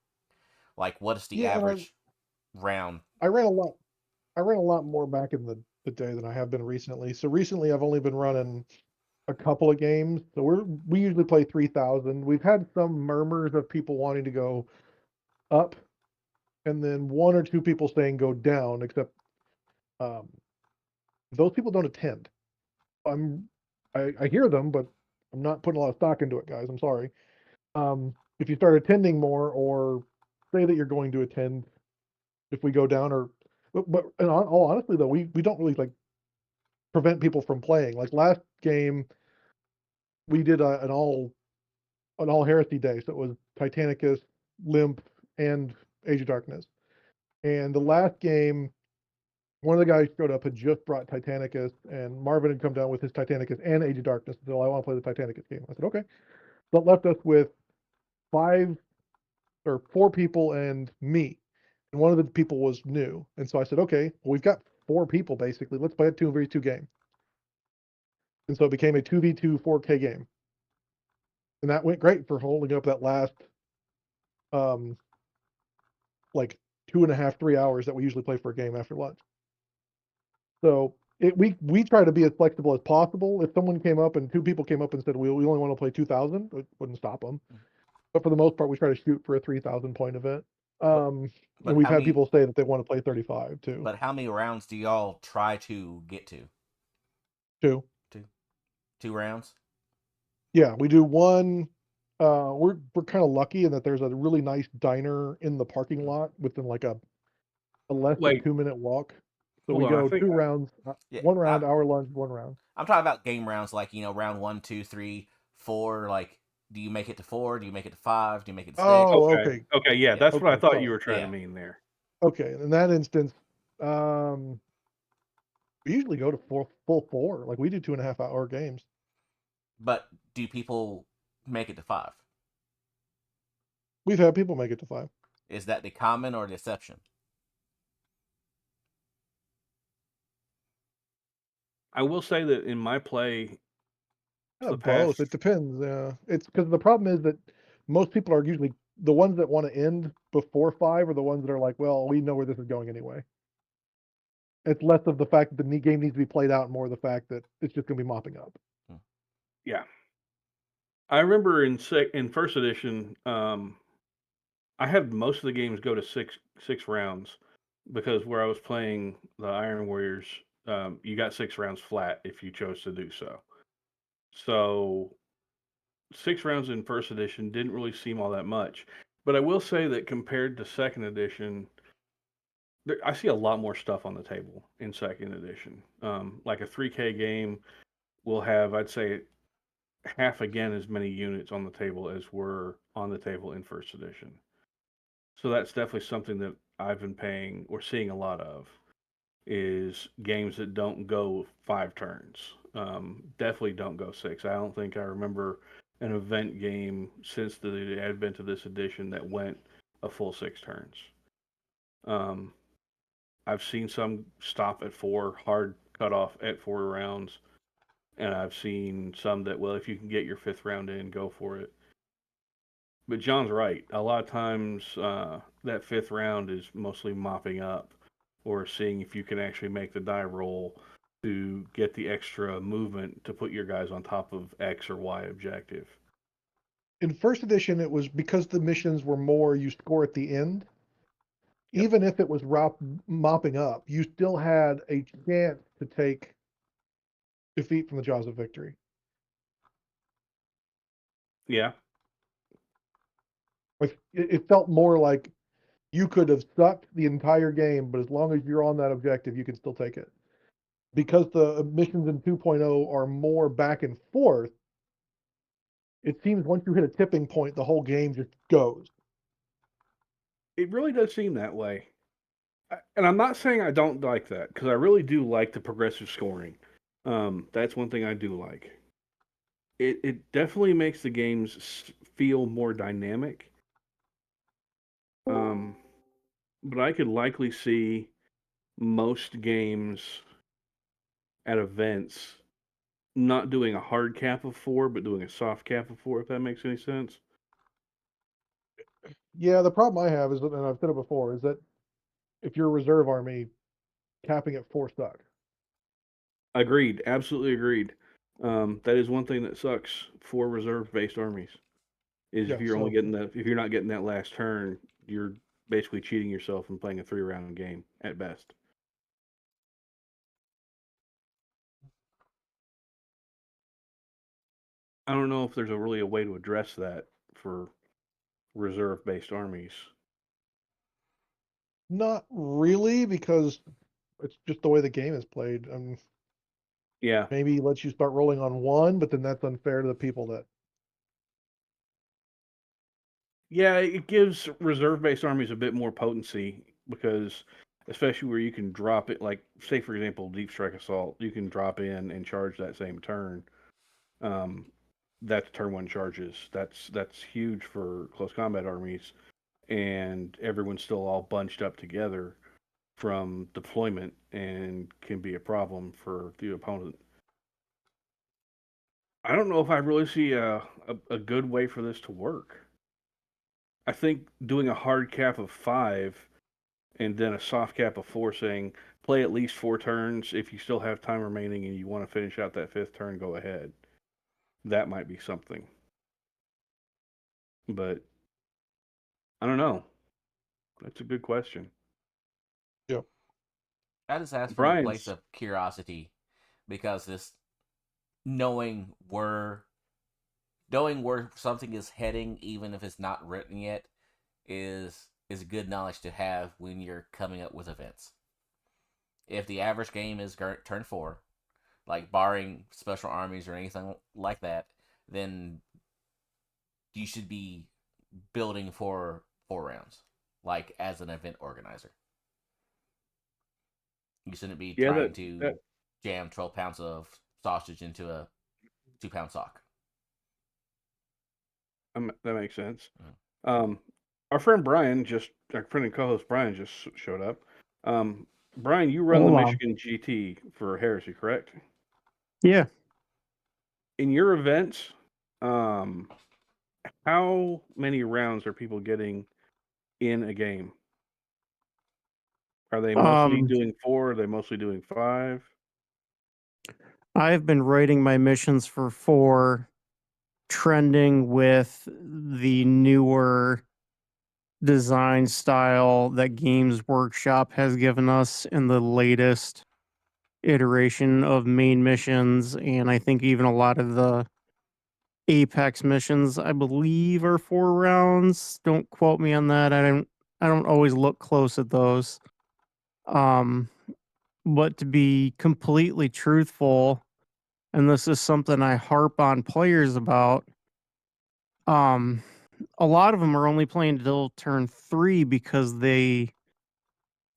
Like, what is the average round? I ran a lot more back in the day than I have been recently. So recently I've only been running a couple of games. So we usually play 3,000. We've had some murmurs of people wanting to go up, and then 1 or 2 people saying go down, except those people don't attend. I hear them, but I'm not putting a lot of stock into it, guys. I'm sorry. If you start attending more, or say that you're going to attend if we go down, or but in all honestly though, we don't really like prevent people from playing. Like last game, we did an all heresy day, so it was Titanicus, Limp, and Age of Darkness. And the last game, one of the guys showed up, had just brought Titanicus, and Marvin had come down with his Titanicus and Age of Darkness. So I want to play the Titanicus game. I said, okay. That left us with 5 or 4 people and me. And one of the people was new. And so I said, okay, well, we've got 4 people basically. Let's play a 2v2 game. And so it became a 2v2 4K game. And that went great for holding up that last like 2.5, 3 hours that we usually play for a game after lunch. So we try to be as flexible as possible. If someone came up and 2 people came up and said we only want to play 2,000, it wouldn't stop them. But for the most part, we try to shoot for a 3,000 point event. And we've had people say that they want to play 35 too. But how many rounds do y'all try to get to? 2. 2 rounds? Yeah, we do 1. We're kind of lucky in that there's a really nice diner in the parking lot within like a less than 2-minute walk. So we go 2 rounds, 1 round, hour lunch, 1 round. I'm talking about game rounds, like, round 1, 2, 3, 4. Like, do you make it to 4? Do you make it to 5? Do you make it to 6? Oh, okay. Okay, yeah, that's what I thought you were trying to mean there. Okay, in that instance, we usually go to full 4. Like, we do 2.5 hour games. But do people make it to 5? We've had people make it to 5. Is that the common or the exception? I will say that in my play, both. It depends. It's because the problem is that most people are usually the ones that want to end before 5 are the ones that are like, well, we know where this is going anyway. It's less of the fact that the game needs to be played out, and more the fact that it's just going to be mopping up. Yeah. I remember in first edition, I had most of the games go to six rounds, because where I was playing the Iron Warriors, you got 6 rounds flat if you chose to do so. So 6 rounds in first edition didn't really seem all that much. But I will say that compared to second edition, I see a lot more stuff on the table in second edition. Like a 3K game will have, I'd say, half again as many units on the table as were on the table in first edition. So that's definitely something that I've been paying or seeing a lot of is games that don't go 5 turns. Definitely don't go 6. I don't think I remember an event game since the advent of this edition that went a full 6 turns. Um, I've seen some stop at 4, hard cut off at 4 rounds, and I've seen some that, well, if you can get your 5th round in, go for it. But John's right. A lot of times, that 5th round is mostly mopping up or seeing if you can actually make the die roll to get the extra movement to put your guys on top of X or Y objective. In first edition, it was because the missions were more you score at the end. Yep. Even if it was mopping up, you still had a chance to take defeat from the jaws of victory. Yeah. Like it felt more like you could have sucked the entire game, but as long as you're on that objective, you can still take it. Because the missions in 2.0 are more back and forth, it seems once you hit a tipping point, the whole game just goes. It really does seem that way. And I'm not saying I don't like that because I really do like the progressive scoring. That's one thing I do like. It definitely makes the games feel more dynamic. But I could likely see most games at events not doing a hard cap of 4, but doing a soft cap of 4, if that makes any sense. Yeah, the problem I have is, and I've said it before, is that if you're a reserve army, capping at 4 sucks. Agreed. Absolutely agreed. That is one thing that sucks for reserve-based armies. Is Yeah, if you're only getting that, if you're not getting that last turn, you're basically cheating yourself and playing a 3-round game at best. I don't know if there's a way to address that for reserve-based armies. Not really, because it's just the way the game is played. Yeah, Maybe lets you start rolling on 1, but then that's unfair to the people that. yeah, it gives reserve-based armies a bit more potency because, especially where you can drop it, like say for example, Deep Strike Assault, you can drop in and charge that same turn. Um, that's turn 1 charges. That's huge for close combat armies, and everyone's still all bunched up together from deployment and can be a problem for the opponent. I don't know if I really see a good way for this to work. I think doing a hard cap of 5 and then a soft cap of 4 saying play at least 4 turns. If you still have time remaining and you want to finish out that 5th turn, go ahead. That might be something. But I don't know. That's a good question. Yep. I just asked from a place Brian's of curiosity because this knowing where something is heading, even if it's not written yet, is good knowledge to have when you're coming up with events. If the average game is turn 4, like barring special armies or anything like that, then you should be building for 4 rounds, like as an event organizer. You shouldn't be yeah, trying to jam 12 pounds of sausage into a 2-pound sock. that makes sense. Mm. Our friend Brian our friend and co-host Brian just showed up. Brian, you run the Hola. Michigan GT for Heresy, correct? Yeah. In your events, how many rounds are people getting in a game? Are they mostly doing 4? Are they mostly doing 5? I've been writing my missions for 4, trending with the newer design style that Games Workshop has given us in the latest iteration of main missions, and I think even a lot of the Apex missions, I believe, are 4 rounds. Don't quote me on that. I don't always look close at those. But to be completely truthful, and this is something I harp on players about, um, a lot of them are only playing till turn 3 because they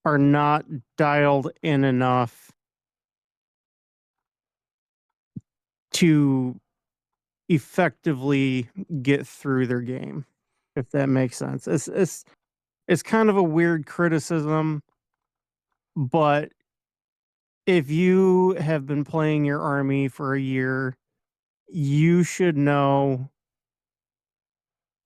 are not dialed in enough to effectively get through their game, if that makes sense. It's kind of a weird criticism, but if you have been playing your army for a year, you should know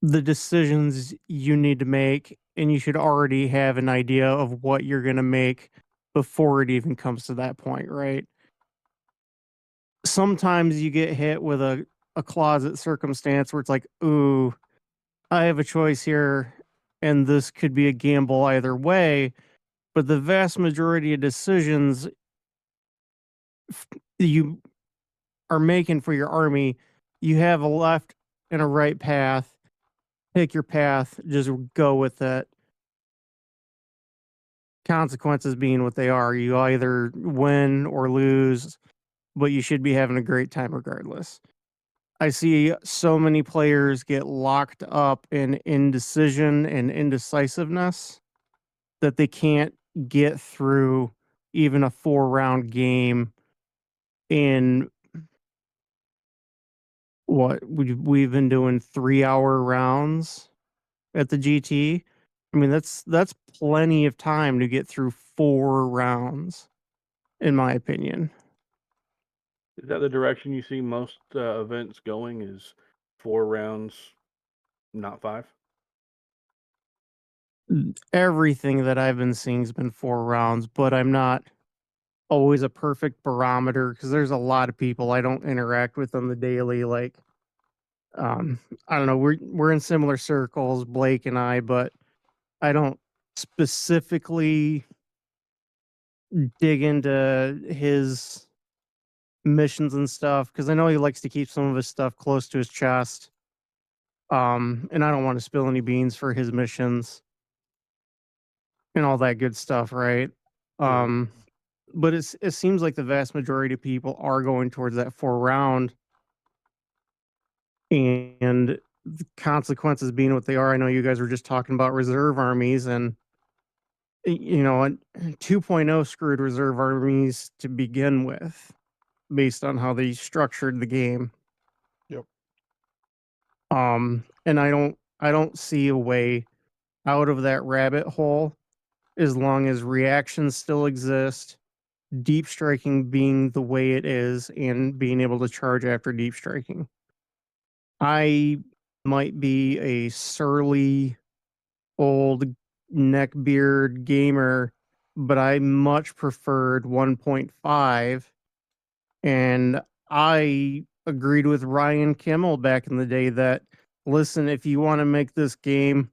the decisions you need to make, and you should already have an idea of what you're going to make before it even comes to that point, right? Sometimes you get hit with a closet circumstance where it's like, ooh, I have a choice here, and this could be a gamble either way. But the vast majority of decisions you are making for your army, you have a left and a right path. Pick your path, just go with it. Consequences being what they are. You either win or lose, but you should be having a great time regardless. I see so many players get locked up in indecision and indecisiveness that they can't get through even a 4-round game in what we've been doing 3-hour rounds at the GT. I mean, that's plenty of time to get through 4 rounds, in my opinion. Is that the direction you see most events going? Is 4 rounds, not 5? Everything that I've been seeing has been 4 rounds, but I'm not always a perfect barometer because there's a lot of people I don't interact with on the daily. Like, I don't know, we're in similar circles, Blake and I, but I don't specifically dig into his missions and stuff because I know he likes to keep some of his stuff close to his chest. And I don't want to spill any beans for his missions and all that good stuff, right? Um, but it seems like the vast majority of people are going towards that 4 round, and the consequences being what they are. I know you guys were just talking about reserve armies, and you know, 2.0 screwed reserve armies to begin with, based on how they structured the game. Yep. And I don't see a way out of that rabbit hole as long as reactions still exist, deep striking being the way it is, and being able to charge after deep striking. I might be a surly old neckbeard gamer, but I much preferred 1.5, and I agreed with Ryan Kimmel back in the day that, listen, if you want to make this game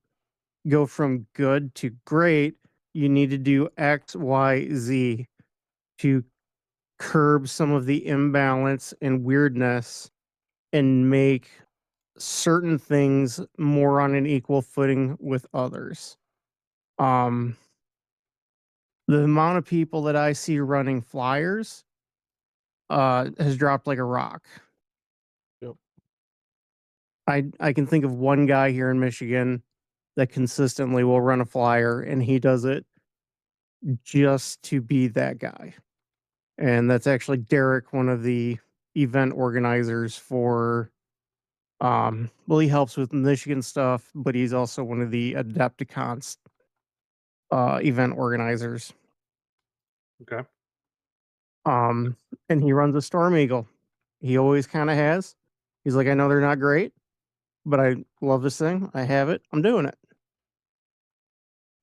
go from good to great, you need to do X, Y, Z to curb some of the imbalance and weirdness and make certain things more on an equal footing with others. Um, the amount of people that I see running flyers has dropped like a rock. Yep. I can think of one guy here in Michigan that consistently will run a flyer, and he does it just to be that guy. And that's actually Derek, one of the event organizers for well, he helps with Michigan stuff, but he's also one of the Adepticons event organizers. Okay. And he runs a Storm Eagle. He always kind of has. He's like, I know they're not great, but I love this thing. I have it. I'm doing it.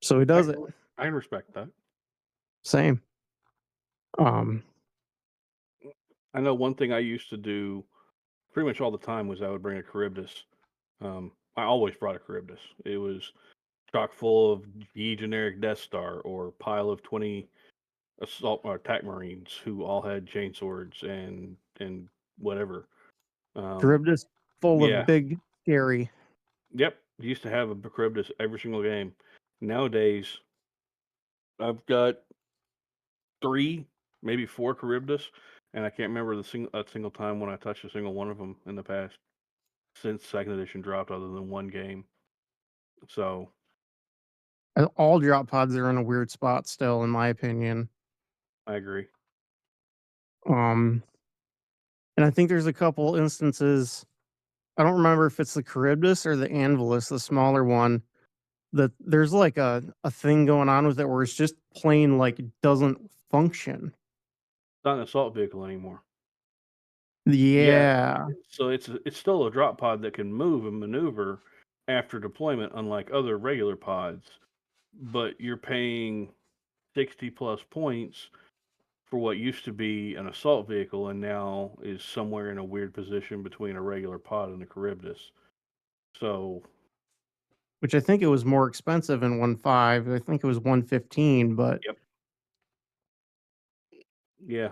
So he does it. I respect that. Same. I know one thing I used to do pretty much all the time was I would bring a Charybdis. I always brought a Charybdis. It was chock full of G generic Death Star or pile of 20 assault or attack marines who all had chainswords and whatever. Charybdis full Yeah. of big, scary. Yep. Used to have a Charybdis every single game. Nowadays, I've got 3, maybe 4 Charybdis, and I can't remember a single time when I touched a single one of them in the past since second edition dropped, other than one game. So All drop pods are in a weird spot still, in my opinion. I agree. And I think there's a couple instances. I don't remember if it's the Charybdis or the Anvilus, the smaller one, that there's like a thing going on with it where it's just plain like doesn't function. It's not an assault vehicle anymore. Yeah. So it's still a drop pod that can move and maneuver after deployment, unlike other regular pods. But you're paying 60 plus points for what used to be an assault vehicle and now is somewhere in a weird position between a regular pod and a Charybdis. So, Which I think it was more expensive in 1.5. I think it was 115, but yep. Yeah,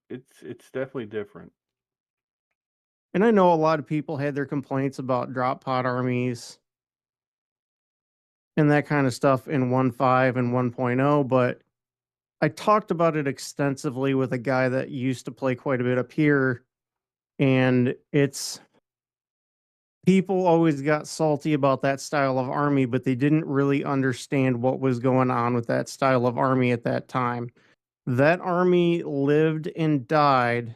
it's definitely different. and I know a lot of people had their complaints about drop pod armies and that kind of stuff in 1.5 and 1.0, but I talked about it extensively with a guy that used to play quite a bit up here, and it's people always got salty about that style of army, but they didn't really understand what was going on with that style of army at that time. That army lived and died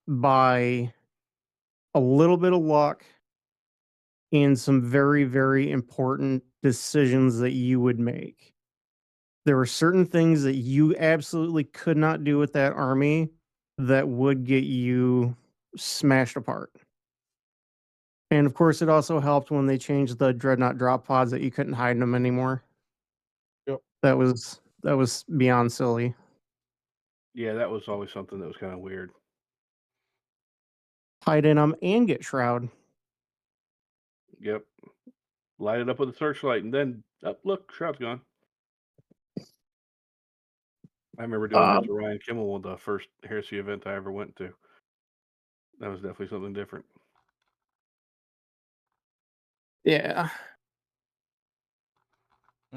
by a little bit of luck and some very, very important decisions that you would make. There were certain things that you absolutely could not do with that army that would get you smashed apart. And of course, it also helped when they changed the Dreadnought drop pods that you couldn't hide in them anymore. Yep. That was beyond silly. Yeah, that was always something that was kind of weird. Hide in them and get shroud. Yep. Light it up with a searchlight and then, oh, look, shroud's gone. I remember doing that to Ryan Kimmel, the first Heresy event I ever went to. That was definitely something different. Yeah.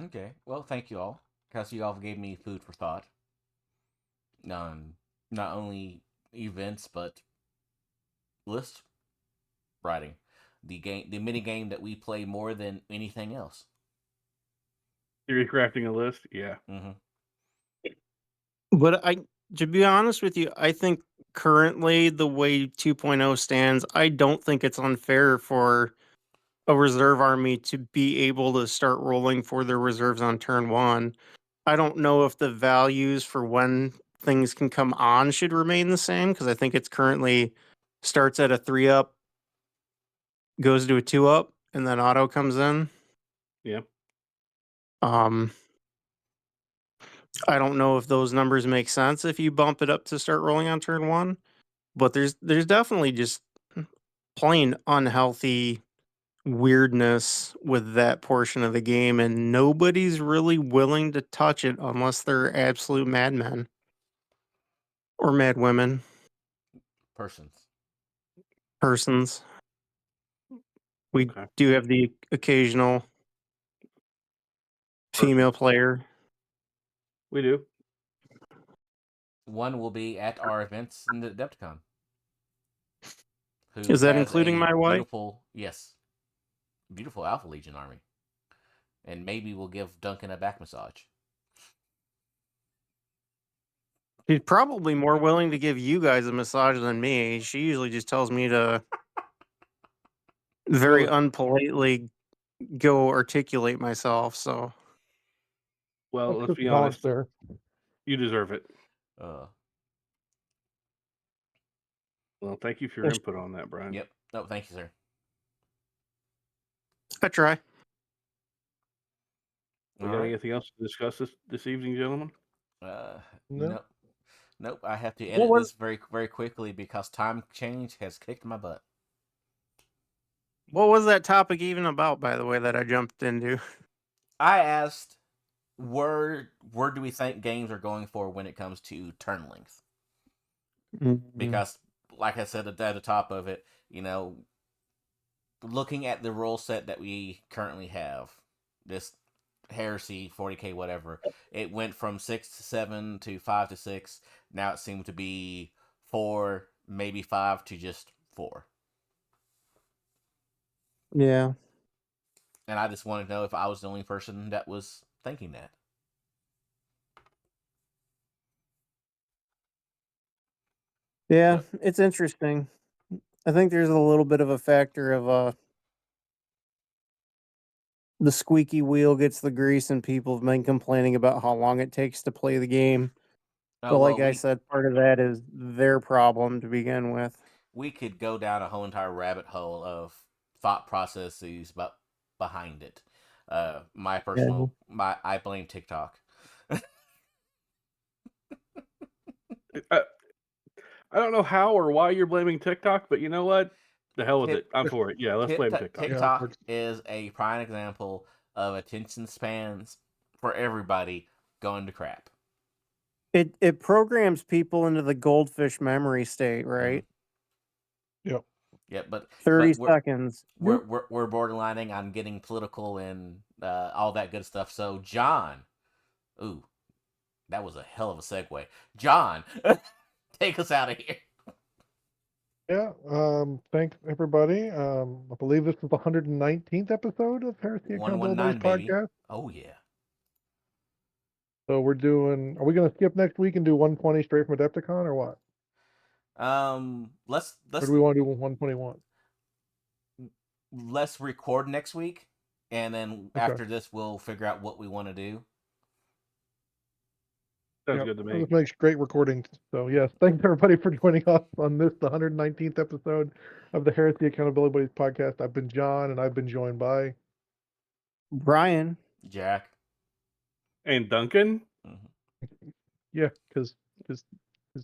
Okay. Well, thank you all, because you all gave me food for thought. Not only events, but list writing. The mini game that we play more than anything else. You're crafting a list? Yeah. Mm-hmm. But to be honest with you, I think currently the way 2.0 stands, I don't think it's unfair for a reserve army to be able to start rolling for their reserves on turn 1. I don't know if the values for when things can come on should remain the same, because I think it's currently starts at a 3-up, goes to a 2-up, and then auto comes in. Yeah. I don't know if those numbers make sense if you bump it up to start rolling on turn 1, but there's definitely just plain unhealthy weirdness with that portion of the game, and nobody's really willing to touch it unless they're absolute madmen or madwomen. Persons. We Okay. do have the occasional female player. We do. One will be at our events in the Adepticon. Is that including my wife? Beautiful Alpha Legion army. And maybe we'll give Duncan a back massage. She's probably more willing to give you guys a massage than me. She usually just tells me to very unpolitely go articulate myself, so. Well, That's let's just be balance honest. there. You deserve it. Well, thank you for your input on that, Brian. Yep. No, thank you, sir. I try. We got anything else to discuss this evening, gentlemen? No. Nope. I have to edit this very, very quickly because time change has kicked my butt. What was that topic even about, by the way, that I jumped into? I asked, where do we think games are going for when it comes to turn length? Because, like I said at the top of it, looking at the rule set that we currently have, this Heresy 40K whatever, it went from 6 to 7 to 5 to 6. Now it seemed to be 4, maybe 5 to just 4. Yeah. And I just wanted to know if I was the only person that was thinking that. Yeah, So, it's interesting. I think there's a little bit of a factor of the squeaky wheel gets the grease, and people have been complaining about how long it takes to play the game. oh But like well, I said, part of that is their problem to begin with. we could go down a whole entire rabbit hole of thought processes but behind it. Yeah. I blame TikTok. I, I don't know how or why you're blaming TikTok, but you know what? The hell with it. I'm for it. Yeah, let's blame TikTok. Yeah, it TikTok works. is a prime example of attention spans for everybody going to crap. It programs people into the goldfish memory state, right? Yep. Yeah, 30 but seconds. we're borderlining on getting political and all that good stuff. So John, ooh, that was a hell of a segue. John, take us out of here. Yeah. Thanks everybody. I believe this is the 119th episode of Heresy Accountabilibuddies 119, baby. Podcast. Oh yeah. So are we going to skip next week and do 120 straight from Adepticon or what? Let's Or do we want to do 121? let's record next week, and then Okay. after this, we'll figure out what we want to do. Sounds Yep. good to me. This makes great recordings. So yes, thanks everybody for joining us on this, the 119th episode of the Heresy Accountability Buddies podcast. I've been John, and I've been joined by Brian. Jack. And Duncan? yeah, because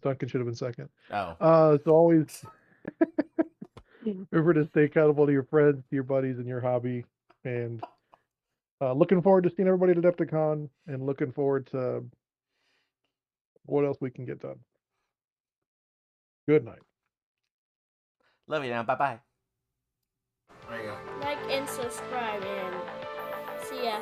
Duncan should have been second. Oh, As always, remember to stay accountable to your friends, to your buddies, and your hobby. And looking forward to seeing everybody at Adepticon, and looking forward to what else we can get done. Good night. love you now. Bye bye. There you go. Like and subscribe and see ya.